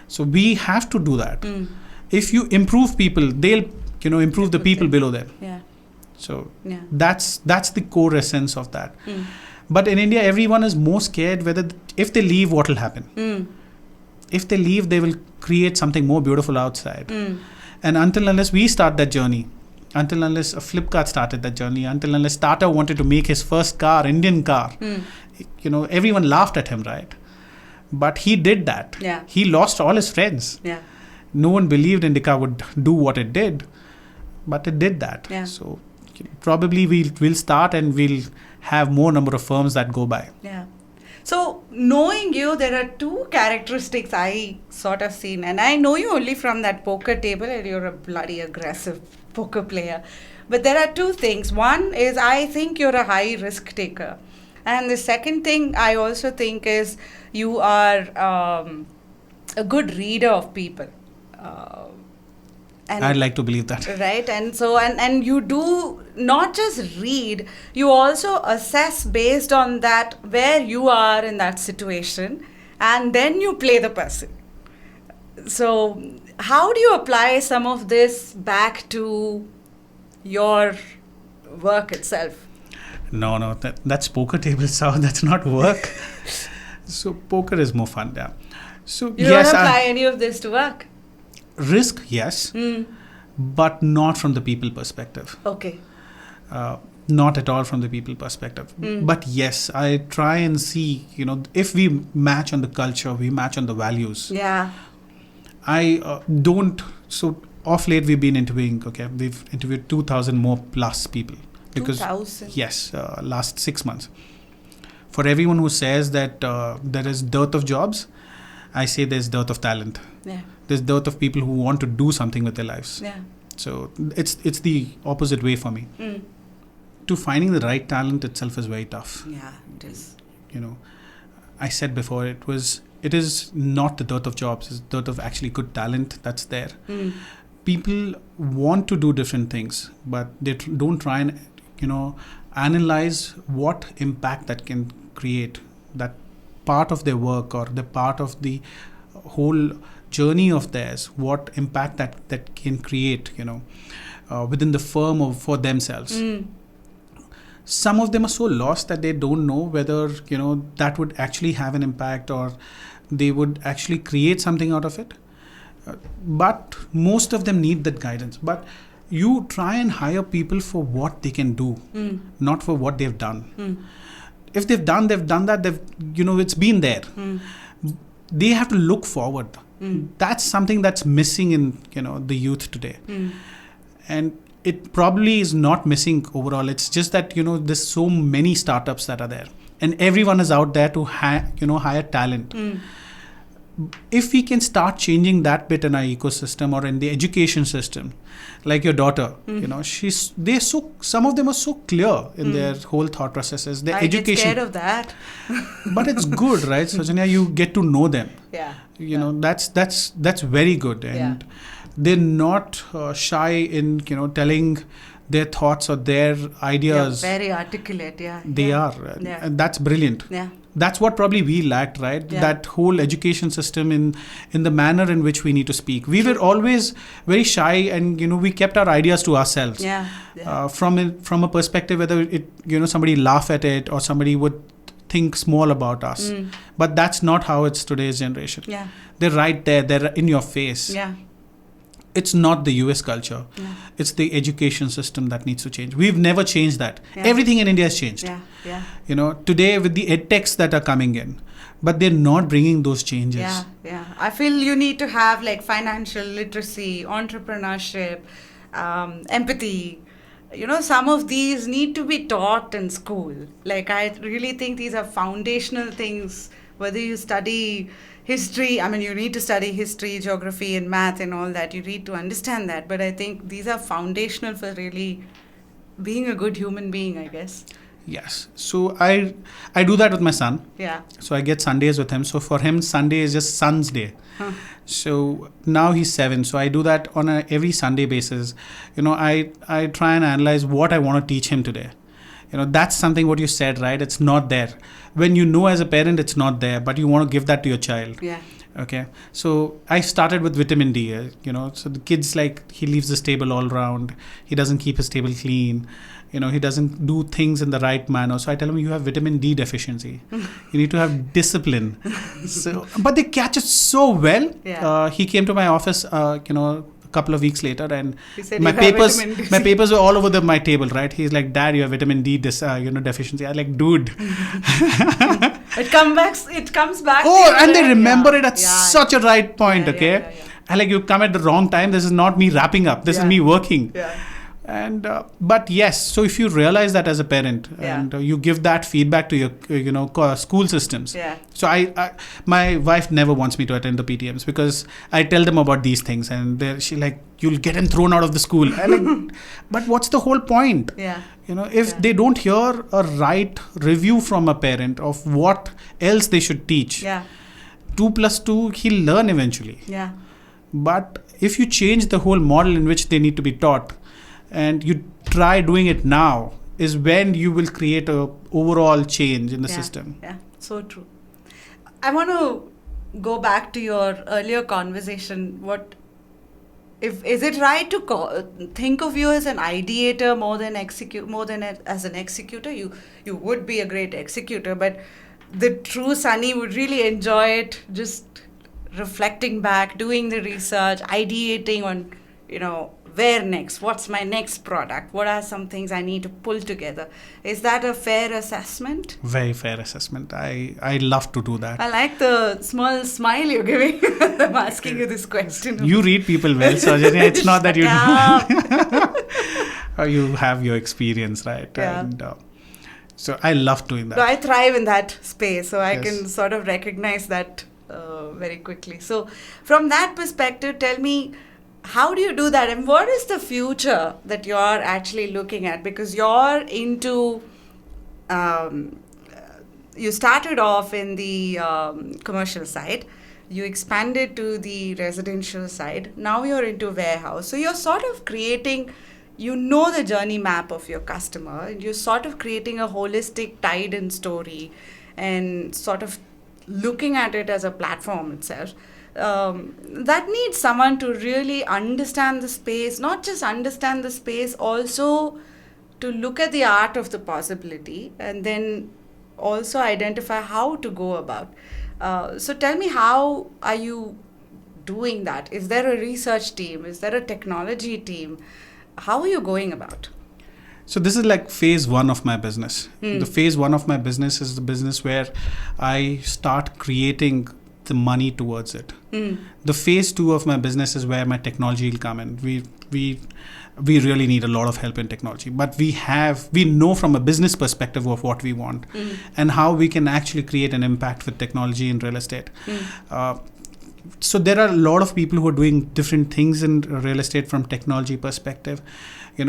So we have to do that. If you improve people, they'll, improve the people below them. Yeah. So that's the core essence of that. But in India, everyone is more scared whether if they leave, what will happen. If they leave, they will create something more beautiful outside. And until unless we start that journey, until unless a Flipkart started that journey, until unless Tata wanted to make his first car, Indian car, everyone laughed at him, right? But he did that. Yeah. He lost all his friends. Yeah. No one believed Indica would do what it did, but it did that. Yeah. So probably we'll start and we'll have more number of firms that go by. Yeah. So knowing you, there are two characteristics I sort of seen, and I know you only from that poker table, and you're a bloody aggressive poker player. But there are two things. One is I think you're a high risk taker. And the second thing I also think is you are a good reader of people. And I'd like to believe that. Right. And so, and you do not just read, you also assess based on that, where you are in that situation, and then you play the person. So how do you apply some of this back to your work itself? No, that's poker table sound. That's not work. So poker is more fun, yeah. So you don't apply any of this to work? Risk, yes, but not from the people perspective. Okay. Not at all from the people perspective. But yes, I try and see, if we match on the culture, we match on the values. Yeah. I don't. So off late we've been interviewing. Okay, we've interviewed 2,000 more plus people. Because 2,000? Yes, last 6 months. For everyone who says that there is dearth of jobs, I say there's dearth of talent. Yeah. There's dearth of people who want to do something with their lives. Yeah. So it's the opposite way for me. To finding the right talent itself is very tough. Yeah, it is. I said before, it is not the dearth of jobs, it's dearth of actually good talent that's there. People want to do different things, but they don't try and, analyze what impact that can create, that part of their work or the part of the whole journey of theirs, what impact that can create, within the firm or for themselves. Some of them are so lost that they don't know whether, that would actually have an impact or they would actually create something out of it. But most of them need that guidance. But you try and hire people for what they can do, not for what they've done. If they've done that, it's been there. They have to look forward. That's something that's missing in, the youth today. And it probably is not missing overall. It's just that, there's so many startups that are there. and everyone is out there to hire talent. If we can start changing that bit in our ecosystem or in the education system, like your daughter, some of them are so clear in their whole thought processes. Their I education, get scared of that. but it's good, right? Saujanya, you get to know them. Yeah. That's very good, and they're not shy in telling their thoughts or their ideas. Yeah, very articulate. Yeah. They are, and that's brilliant. Yeah. That's what probably we lacked, right? Yeah. That whole education system in the manner in which we need to speak. We were always very shy, and we kept our ideas to ourselves. Yeah. From a perspective whether it somebody laugh at it or somebody would think small about us. But that's not how it's today's generation. Yeah. They're right there. They're in your face. Yeah. It's not the US culture. Yeah. It's the education system that needs to change. We've never changed that. Yeah. Everything in India has changed. Yeah. Yeah. Today with the edtechs that are coming in, but they're not bringing those changes. Yeah. Yeah. I feel you need to have like financial literacy, entrepreneurship, empathy. Some of these need to be taught in school. Like, I really think these are foundational things. Whether you study history, you need to study history, geography, and math and all that. You need to understand that. But I think these are foundational for really being a good human being, I guess. Yes. So I do that with my son. Yeah. So I get Sundays with him. So for him, Sunday is just Son's Day. So now he's 7. So I do that on a every Sunday basis. I try and analyze what I want to teach him today. That's something what you said, right? It's not there. When as a parent, it's not there, but you want to give that to your child. Yeah. Okay. So I started with vitamin D, so the kid's like, he leaves his table all around. He doesn't keep his table clean. He doesn't do things in the right manner. So I tell him, you have vitamin D deficiency. You need to have discipline. But they catch it so well. Yeah. He came to my office, a couple of weeks later, and my papers were all over my table, right? He's like, Dad, you have vitamin D deficiency. I'm like, dude. It comes back. Oh, and they remember it at such a right point, okay? And like, you come at the wrong time. This is not me wrapping up. This is me working. Yeah. And but yes, so if you realize that as a parent and you give that feedback to your school systems. Yeah. So my wife never wants me to attend the PTMs because I tell them about these things, and she's like, you'll get them thrown out of the school. But what's the whole point? Yeah. If they don't hear a right review from a parent of what else they should teach. Yeah. 2 + 2, he'll learn eventually. Yeah. But if you change the whole model in which they need to be taught, and you try doing it now, is when you will create a overall change in the system. Yeah, so true. I want to go back to your earlier conversation. Is it right to think of you as an ideator more than as an executor? You would be a great executor, but the true Sunny would really enjoy it, just reflecting back, doing the research, ideating on, where next? What's my next product? What are some things I need to pull together? Is that a fair assessment? Very fair assessment. I love to do that. I like the small smile you're giving. I'm asking you this question. You read people well, Saujanya. It's not that you do. You have your experience, right? Yeah. And so I love doing that. So I thrive in that space, so I can sort of recognize that very quickly. So from that perspective, tell me, how do you do that, and what is the future that you're actually looking at? Because you're into, you started off in the commercial side, you expanded to the residential side, now you're into warehouse. So you're sort of creating, the journey map of your customer, and you're sort of creating a holistic tied-in story and sort of looking at it as a platform itself. That needs someone to really understand the space, not just understand the space, also to look at the art of the possibility, and then also identify how to go about. So tell me, how are you doing that? Is there a research team? Is there a technology team? How are you going about? So this is like phase 1 of my business. The phase 1 of my business is the business where I start creating the money towards it. The phase 2 of my business is where my technology will come in. We really need a lot of help in technology, but we know from a business perspective of what we want and how we can actually create an impact with technology in real estate. So there are a lot of people who are doing different things in real estate from technology perspective,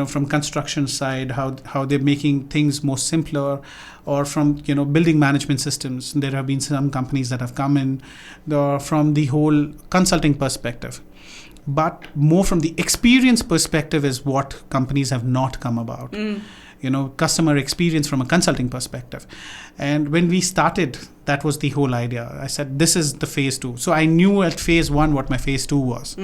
from construction side, how they're making things more simpler, or from, building management systems. There have been some companies that have come in from the whole consulting perspective. But more from the experience perspective is what companies have not come about. Customer experience from a consulting perspective. And when we started, that was the whole idea. I said, this is the phase 2. So I knew at phase 1 what my phase 2 was.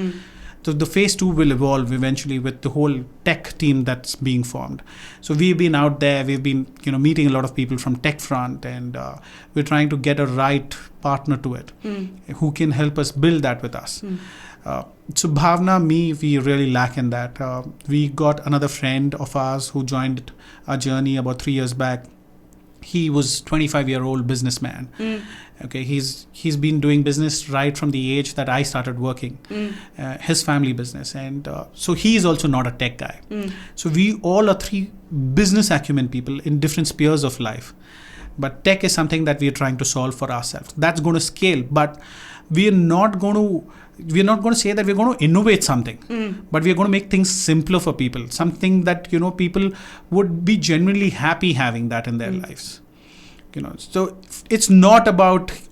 So the phase 2 will evolve eventually with the whole tech team that's being formed. So we've been out there, we've been, meeting a lot of people from tech front, and we're trying to get a right partner to it who can help us build that with us. So Bhavna, we really lack in that. We got another friend of ours who joined our journey about 3 years back. He was 25-year-old businessman. Okay, he's been doing business right from the age that I started working, his family business, and so he's also not a tech guy. So we all are 3 business acumen people in different spheres of life. But tech is something that we are trying to solve for ourselves. That's going to scale, but we're not going to say that we're going to innovate something, but we're going to make things simpler for people. Something that, people would be genuinely happy having that in their lives. So it's not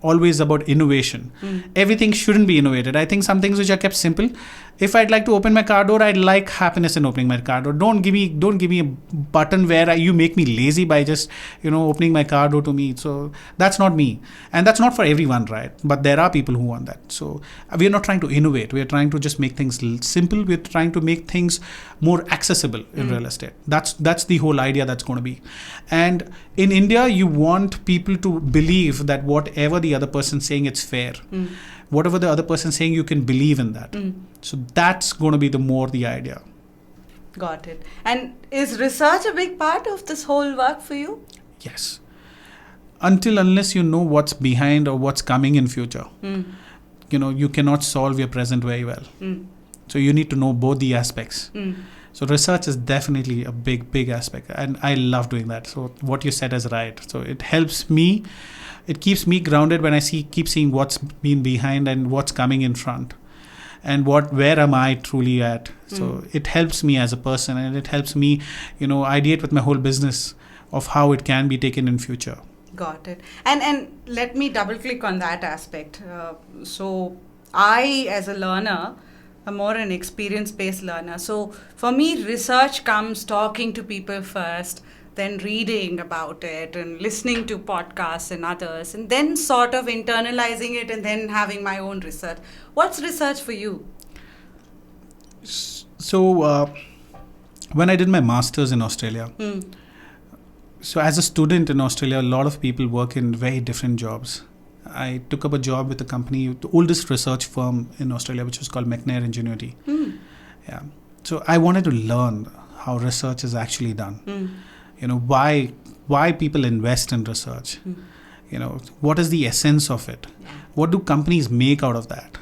always about innovation. Everything shouldn't be innovated. I think some things which are kept simple. If I'd like to open my car door, I'd like happiness in opening my car door. Don't give me a button where you make me lazy by just, opening my car door to me. So that's not me. And that's not for everyone, right? But there are people who want that. So we're not trying to innovate. We're trying to just make things simple. We're trying to make things more accessible in real estate. That's the whole idea that's going to be. And in India, you want people to believe that whatever the other person's saying, it's fair. Whatever the other person's saying, you can believe in that. So that's going to be the idea. Got it. And is research a big part of this whole work for you? Yes. Unless you know what's behind or what's coming in future, you cannot solve your present very well. So you need to know both the aspects. So research is definitely a big aspect, and I love doing that. So what you said is right. So it helps me. It keeps me grounded when I keep seeing what's been behind and what's coming in front, and where am I truly at. So it helps me as a person, and it helps me, ideate with my whole business of how it can be taken in future. Got it. And let me double click on that aspect. So I, as a learner, am more an experience-based learner. So for me, research comes talking to people first, then reading about it and listening to podcasts and others, and then sort of internalizing it and then having my own research. What's research for you? So when I did my master's in Australia, so as a student in Australia, a lot of people work in very different jobs. I took up a job with a company, the oldest research firm in Australia, which was called McNair Ingenuity. Yeah. So I wanted to learn how research is actually done. Why people invest in research. What is the essence of it? What do companies make out of that?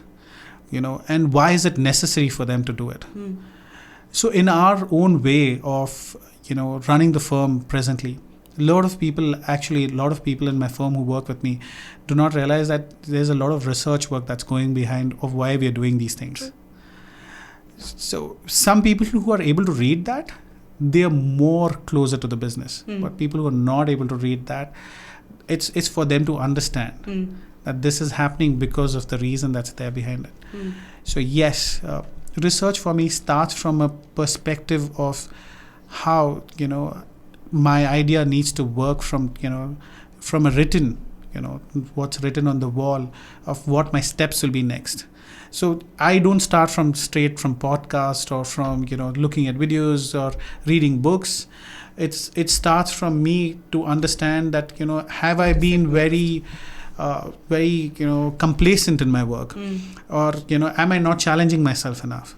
And why is it necessary for them to do it? So in our own way of, running the firm presently, a lot of people in my firm who work with me do not realize that there's a lot of research work that's going behind of why we are doing these things. So some people who are able to read that, they are more closer to the business. But people who are not able to read that, it's for them to understand that this is happening because of the reason that's there behind it. So yes, research for me starts from a perspective of how, my idea needs to work from a written, what's written on the wall of what my steps will be next. So I don't start straight from podcast or from, looking at videos or reading books. It starts from me to understand that, have I been very complacent in my work, or am I not challenging myself enough?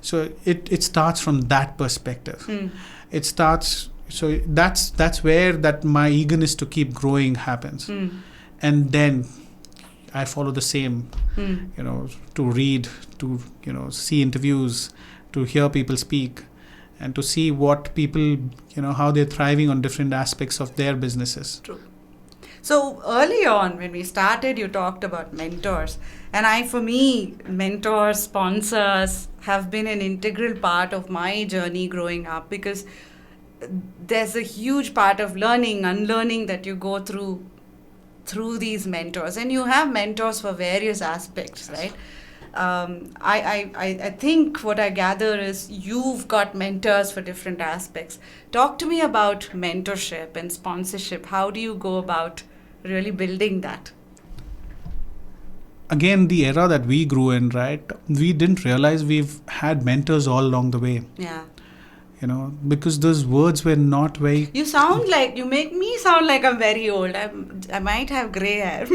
So it starts from that perspective. It starts. So that's where that my eagerness to keep growing happens, and then I follow the same, to read, to, see interviews, to hear people speak, and to see what people, how they're thriving on different aspects of their businesses. True. So early on when we started, you talked about mentors. And for me, mentors, sponsors have been an integral part of my journey growing up, because there's a huge part of learning, unlearning that you go through these mentors. And you have mentors for various aspects, right? I think what I gather is you've got mentors for different aspects. Talk to me about mentorship and sponsorship. How do you go about really building that? Again, the era that we grew in, right? We didn't realize we've had mentors all along the way. Yeah. Because those words were not very... You make me sound like I'm very old. I might have gray hair.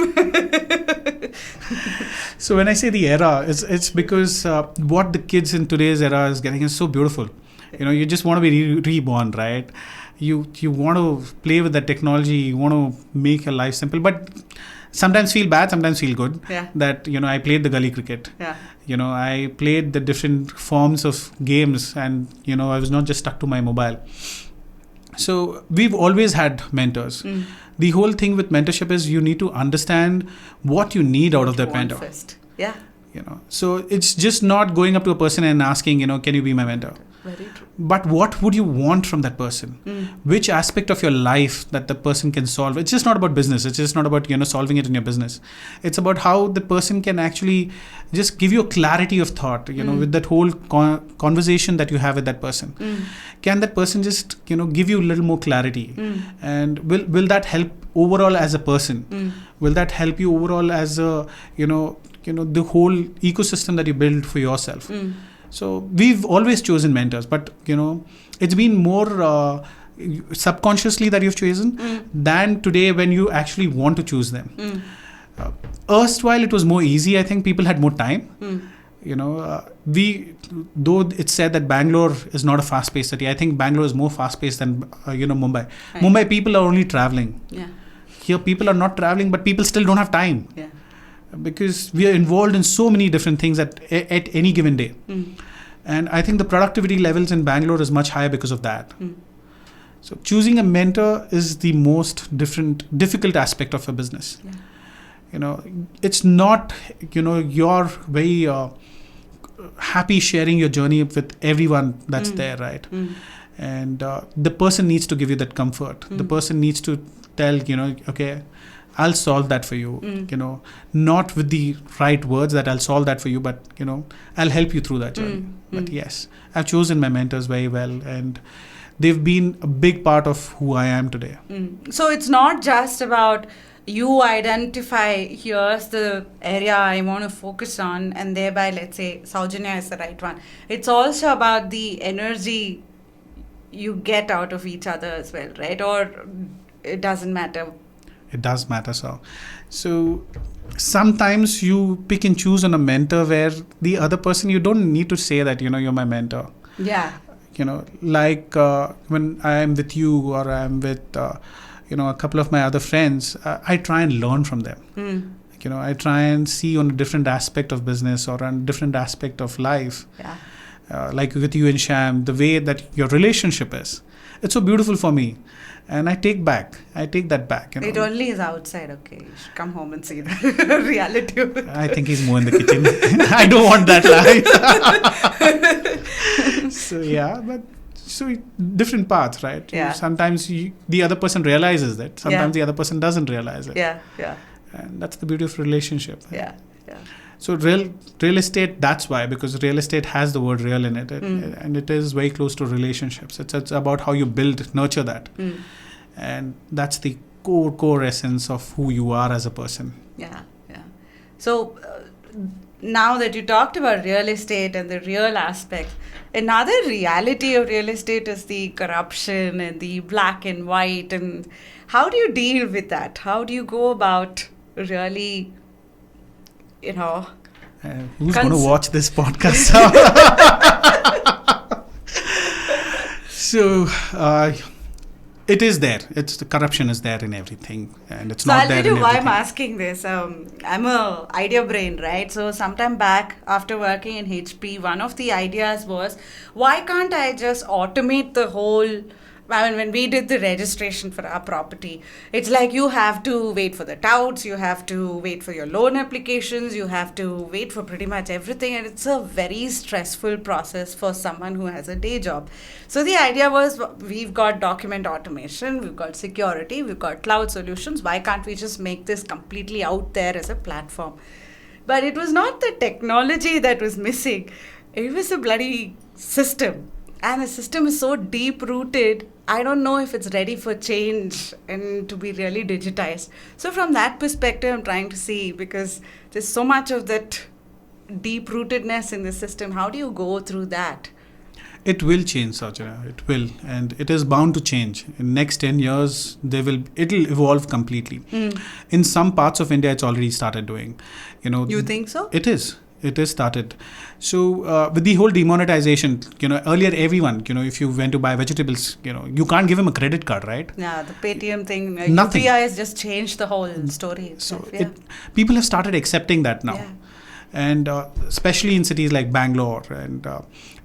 So when I say the era, it's because what the kids in today's era is getting is so beautiful. You just want to be reborn, right? You want to play with that technology. You want to make your life simple, but sometimes feel bad, sometimes feel good. Yeah. That, I played the gully cricket. Yeah. I played the different forms of games, and, I was not just stuck to my mobile. So we've always had mentors. The whole thing with mentorship is you need to understand what you need out of that mentor. First. Yeah. So it's just not going up to a person and asking, can you be my mentor? Very true. But what would you want from that person? Which aspect of your life that the person can solve? It's just not about business. It's just not about, solving it in your business. It's about how the person can actually just give you a clarity of thought, with that whole conversation that you have with that person. Can that person just, give you a little more clarity? And will that help overall as a person? Will that help you overall as a, the whole ecosystem that you build for yourself? So we've always chosen mentors, but it's been more subconsciously that you've chosen than today when you actually want to choose them. Erstwhile, it was more easy. I think people had more time. Though it's said that Bangalore is not a fast-paced city, I think Bangalore is more fast-paced than Mumbai. Right. Mumbai people are only traveling. Yeah. Here people are not traveling, but people still don't have time. Yeah. Because we are involved in so many different things at any given day. And I think the productivity levels in Bangalore is much higher because of that. So choosing a mentor is the most difficult aspect of a business. Yeah. It's not, you're very happy sharing your journey with everyone that's there, right? And the person needs to give you that comfort. The person needs to tell, okay, I'll solve that for you, not with the right words that I'll solve that for you, but, I'll help you through that journey. But yes, I've chosen my mentors very well, and they've been a big part of who I am today. So it's not just about you identify, here's the area I want to focus on, and thereby, let's say, Saujanya is the right one. It's also about the energy you get out of each other as well, right? Or it doesn't matter? It does matter, so sometimes you pick and choose on a mentor where the other person, you don't need to say that, you're my mentor. Yeah. Like when I'm with you or I'm with, a couple of my other friends, I try and learn from them. I try and see on a different aspect of business or on a different aspect of life. Yeah. Like with you and Sham, the way that your relationship is. It's so beautiful for me. And I take that back. It only is outside, okay. You should come home and see the reality of it. I think he's more in the kitchen. I don't want that life. So different paths, right? Yeah. Sometimes the other person realizes that. Sometimes the other person doesn't realize it. Yeah. And that's the beauty of relationship. Yeah. So real estate, that's why, because real estate has the word real in it, and it is very close to relationships. It's about how you nurture that. And that's the core essence of who you are as a person. Yeah. So now that you talked about real estate and the real aspect, another reality of real estate is the corruption and the black and white. And how do you deal with that? How do you go about really, who's going to watch this podcast? So it is there. The corruption is there in everything, and it's So not I'll there tell in you why everything. I'm asking this. I'm a idea brain, right? So sometime back, after working in HP, one of the ideas was, why can't I just automate the whole? I mean, when we did the registration for our property, it's like you have to wait for the touts, you have to wait for your loan applications, you have to wait for pretty much everything, and it's a very stressful process for someone who has a day job. So the idea was, we've got document automation, we've got security, we've got cloud solutions. Why can't we just make this completely out there as a platform? But it was not the technology that was missing. It was a bloody system. And the system is so deep rooted, I don't know if it's ready for change and to be really digitized. So from that perspective, I'm trying to see, because there's so much of that deep rootedness in the system. How do you go through that? It will change, Sajana. It will, and it is bound to change. In next 10 years, it'll evolve completely. In some parts of India, it's already started doing. You think so? It is. It is started. So with the whole demonetization, earlier everyone, if you went to buy vegetables, you can't give him a credit card, right? Yeah, the Paytm thing, Nothing. UPI has just changed the whole story itself. So people have started accepting that now. Yeah. And especially in cities like Bangalore, and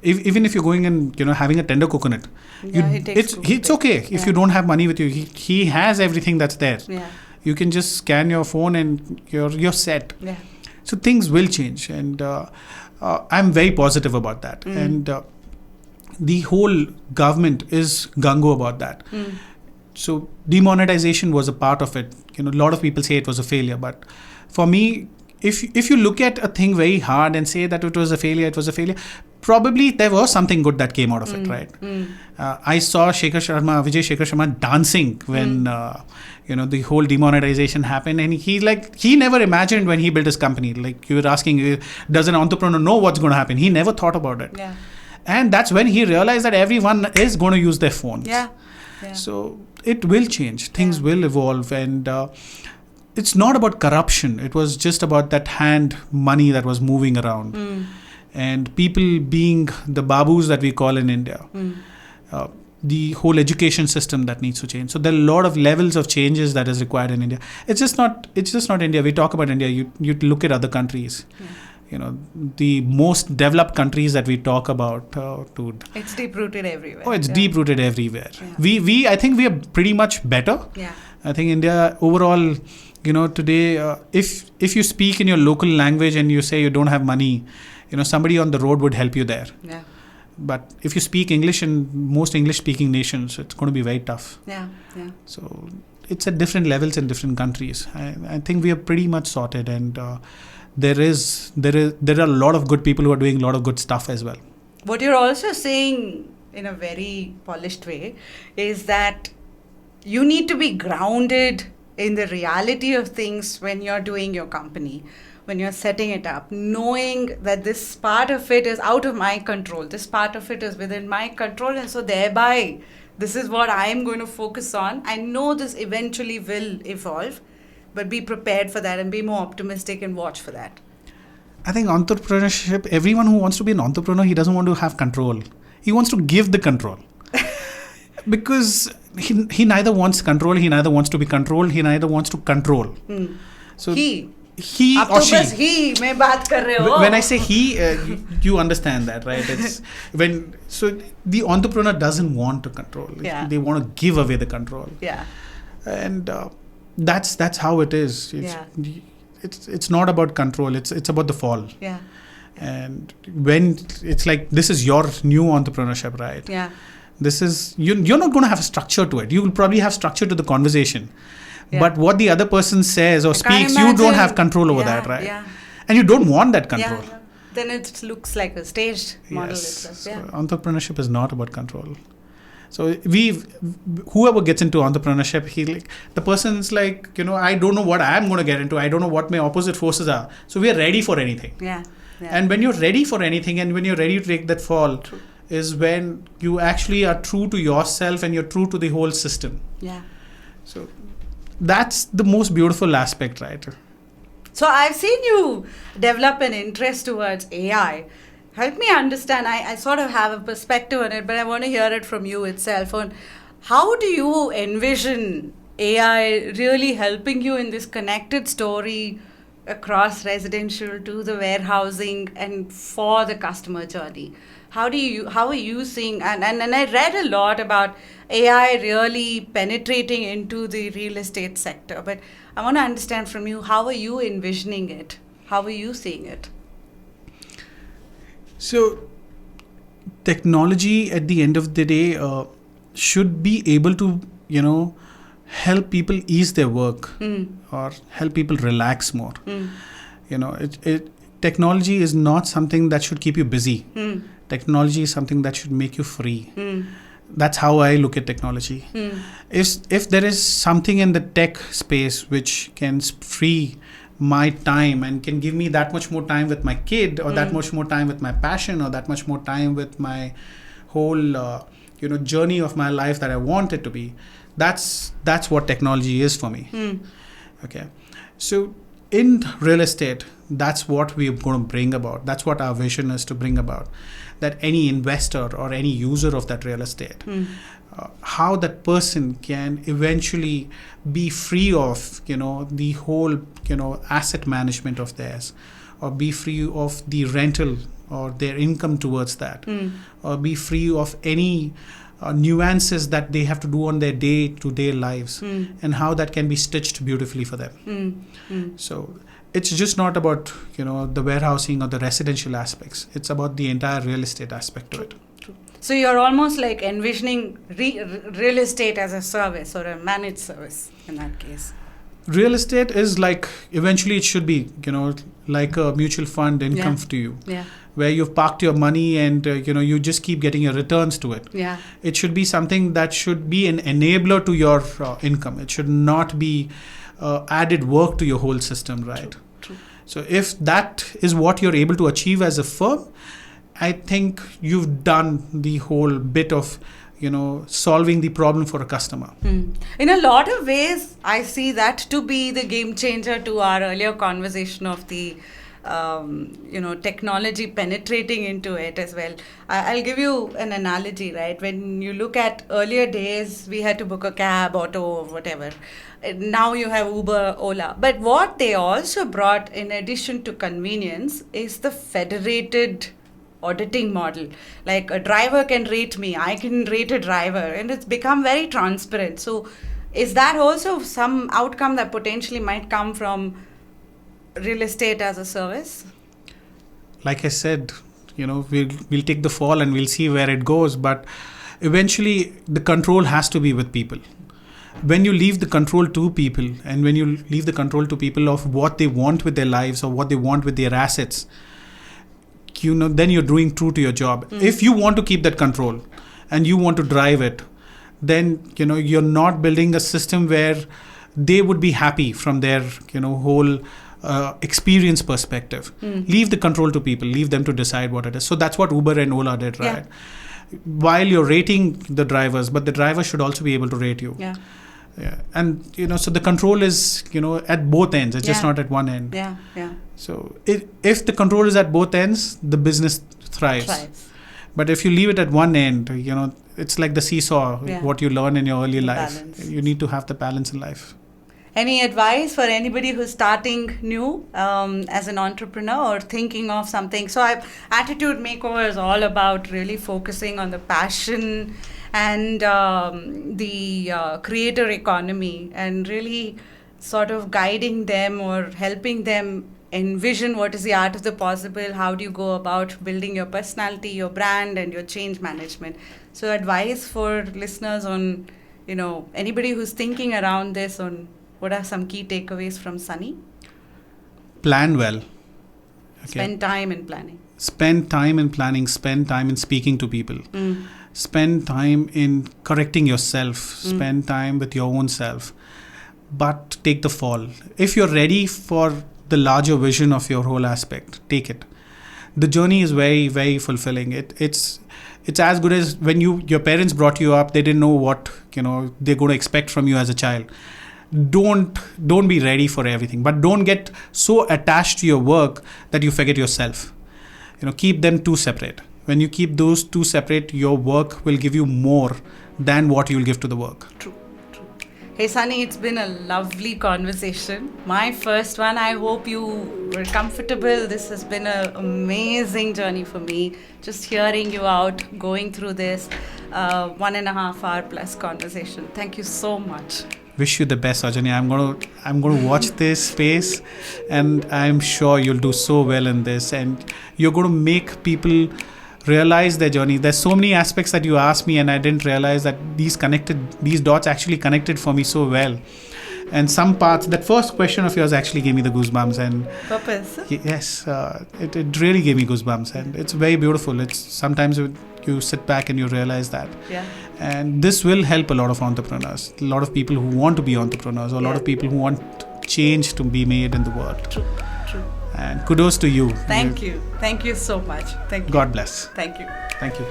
even if you're going and having a tender coconut, it's okay if you don't have money with you. He has everything that's there. Yeah. You can just scan your phone and you're set. Yeah. So things will change, and I'm very positive about that. And the whole government is gung-ho about that. So demonetization was a part of it. A lot of people say it was a failure, but for me, if you look at a thing very hard and say that it was a failure, probably there was something good that came out of it, right? I saw Vijay Shekhar Sharma dancing when the whole demonetization happened, and he never imagined when he built his company. Like you were asking, does an entrepreneur know what's going to happen? He never thought about it. Yeah. And that's when he realized that everyone is going to use their phones. Yeah. So it will change. Things will evolve, and it's not about corruption. It was just about that hand money that was moving around, and people being the babus that we call in India. The whole education system that needs to change. So there are a lot of levels of changes that is required in India. It's just not India. We talk about India. You look at other countries. The most developed countries that we talk about, it's deep rooted everywhere. Oh, it's deep rooted everywhere. Yeah. I think we are pretty much better. Yeah. I think India overall, today, if you speak in your local language and you say you don't have money, somebody on the road would help you there. Yeah. But if you speak English in most English-speaking nations, it's going to be very tough. Yeah. So it's at different levels in different countries. I think we are pretty much sorted, and there are a lot of good people who are doing a lot of good stuff as well. What you're also saying in a very polished way is that you need to be grounded in the reality of things when you're doing your company, when you're setting it up, knowing that this part of it is out of my control, this part of it is within my control, and so thereby this is what I am going to focus on. I know this eventually will evolve, but be prepared for that and be more optimistic and watch for that. I think entrepreneurship, everyone who wants to be an entrepreneur, he doesn't want to have control. He wants to give the control. Because he neither wants control, he neither wants to be controlled, he neither wants to control. So he or she. मैं बात कर रहे हो. When I say he, you understand that, right? So the entrepreneur doesn't want to control. Yeah. They want to give away the control. Yeah. And that's how it is. It's not about control. It's about the fall. Yeah. And when it's like, this is your new entrepreneurship, right? Yeah. This is you're not going to have a structure to it. You will probably have structure to the conversation. Yeah. But what the other person says or speaks, you don't have control over that, right? Yeah. And you don't want that control. Yeah. Then it looks like a staged model itself. So entrepreneurship is not about control. So whoever gets into entrepreneurship, the person's like, I don't know what I'm going to get into. I don't know what my opposite forces are. So we are ready for anything. Yeah. And when you're ready for anything, and when you're ready to take that fall, is when you actually are true to yourself and you're true to the whole system. Yeah. So that's the most beautiful aspect, right? So I've seen you develop an interest towards AI. Help me understand. I sort of have a perspective on it, but I want to hear it from you itself on how do you envision AI really helping you in this connected story across residential to the warehousing and for the customer journey? How are you seeing, and I read a lot about AI really penetrating into the real estate sector, but I want to understand from you, how are you envisioning it? How are you seeing it? So technology at the end of the day should be able to, help people ease their work or help people relax more. Technology is not something that should keep you busy. Technology is something that should make you free. That's how I look at technology. If there is something in the tech space which can free my time and can give me that much more time with my kid, or that much more time with my passion, or that much more time with my whole journey of my life that I want it to be, that's what technology is for me. Okay, so in real estate, that's what we're going to bring about. That's what our vision is to bring about, that any investor or any user of that real estate, how that person can eventually be free of the whole asset management of theirs, or be free of the rental or their income towards that, or be free of any nuances that they have to do on their day-to-day lives, and how that can be stitched beautifully for them. So it's just not about the warehousing or the residential aspects. It's about the entire real estate aspect to it. So you're almost like envisioning real estate as a service or a managed service in that case. Real estate is like, eventually it should be, like a mutual fund income to you, where you've parked your money and, you just keep getting your returns to it. Yeah. It should be something that should be an enabler to your income. It should not be added work to your whole system, right? True. So if that is what you're able to achieve as a firm, I think you've done the whole bit of solving the problem for a customer. In a lot of ways, I see that to be the game changer to our earlier conversation of the technology penetrating into it as well. I'll give you an analogy, right? When you look at earlier days, we had to book a cab, auto, or whatever. Now you have Uber, Ola. But what they also brought in addition to convenience is the federated auditing model. Like a driver can rate me, I can rate a driver, and it's become very transparent. So is that also some outcome that potentially might come from real estate as a service? Like I said, we'll take the fall and we'll see where it goes, but eventually the control has to be with people. When you leave the control to people, and when you leave the control to people of what they want with their lives or what they want with their assets, then you're doing true to your job. If you want to keep that control and you want to drive it, then you're not building a system where they would be happy from their whole experience perspective. Leave the control to people, leave them to decide what it is. So that's what Uber and Ola did, right? While you're rating the drivers, but the driver should also be able to rate you. And so the control is at both ends. It's just not at one end. So if the control is at both ends, the business thrives. But if you leave it at one end, it's like the seesaw, what you learn in your early life. Balance. You need to have the balance in life. Any advice for anybody who's starting new as an entrepreneur or thinking of something? So Attitude Makeover is all about really focusing on the passion and the creator economy, and really sort of guiding them or helping them envision what is the art of the possible. How do you go about building your personality, your brand, and your change management? So advice for listeners on, anybody who's thinking around this, on what are some key takeaways from Sunny? Plan well. Okay. Spend time in planning. Spend time in planning. Spend time in speaking to people. Spend time in correcting yourself. Spend time with your own self. But take the fall. If you're ready for the larger vision of your whole aspect, take it. The journey is very, very fulfilling. It's as good as when your parents brought you up. They didn't know what they're going to expect from you as a child. Don't be ready for everything, but don't get so attached to your work that you forget yourself. Keep them two separate. When you keep those two separate, your work will give you more than what you'll give to the work. True. Hey Sunny, it's been a lovely conversation. My first one. I hope you were comfortable. This has been an amazing journey for me. Just hearing you out, going through this 1.5 hour plus conversation. Thank you so much. Wish you the best, Ajani. I'm gonna watch this space, and I'm sure you'll do so well in this, and you're going to make people realize their journey. There's so many aspects that you asked me, and I didn't realize that these dots actually connected for me so well. And some parts, that first question of yours actually gave me the goosebumps. And Purpose? Yes, it really gave me goosebumps, and it's very beautiful. It's sometimes you sit back and you realize that. Yeah. And this will help a lot of entrepreneurs, a lot of people who want to be entrepreneurs, or a lot of people who want change to be made in the world. True. And kudos to you. Thank you so much. Thank you. God bless. Thank you. Thank you.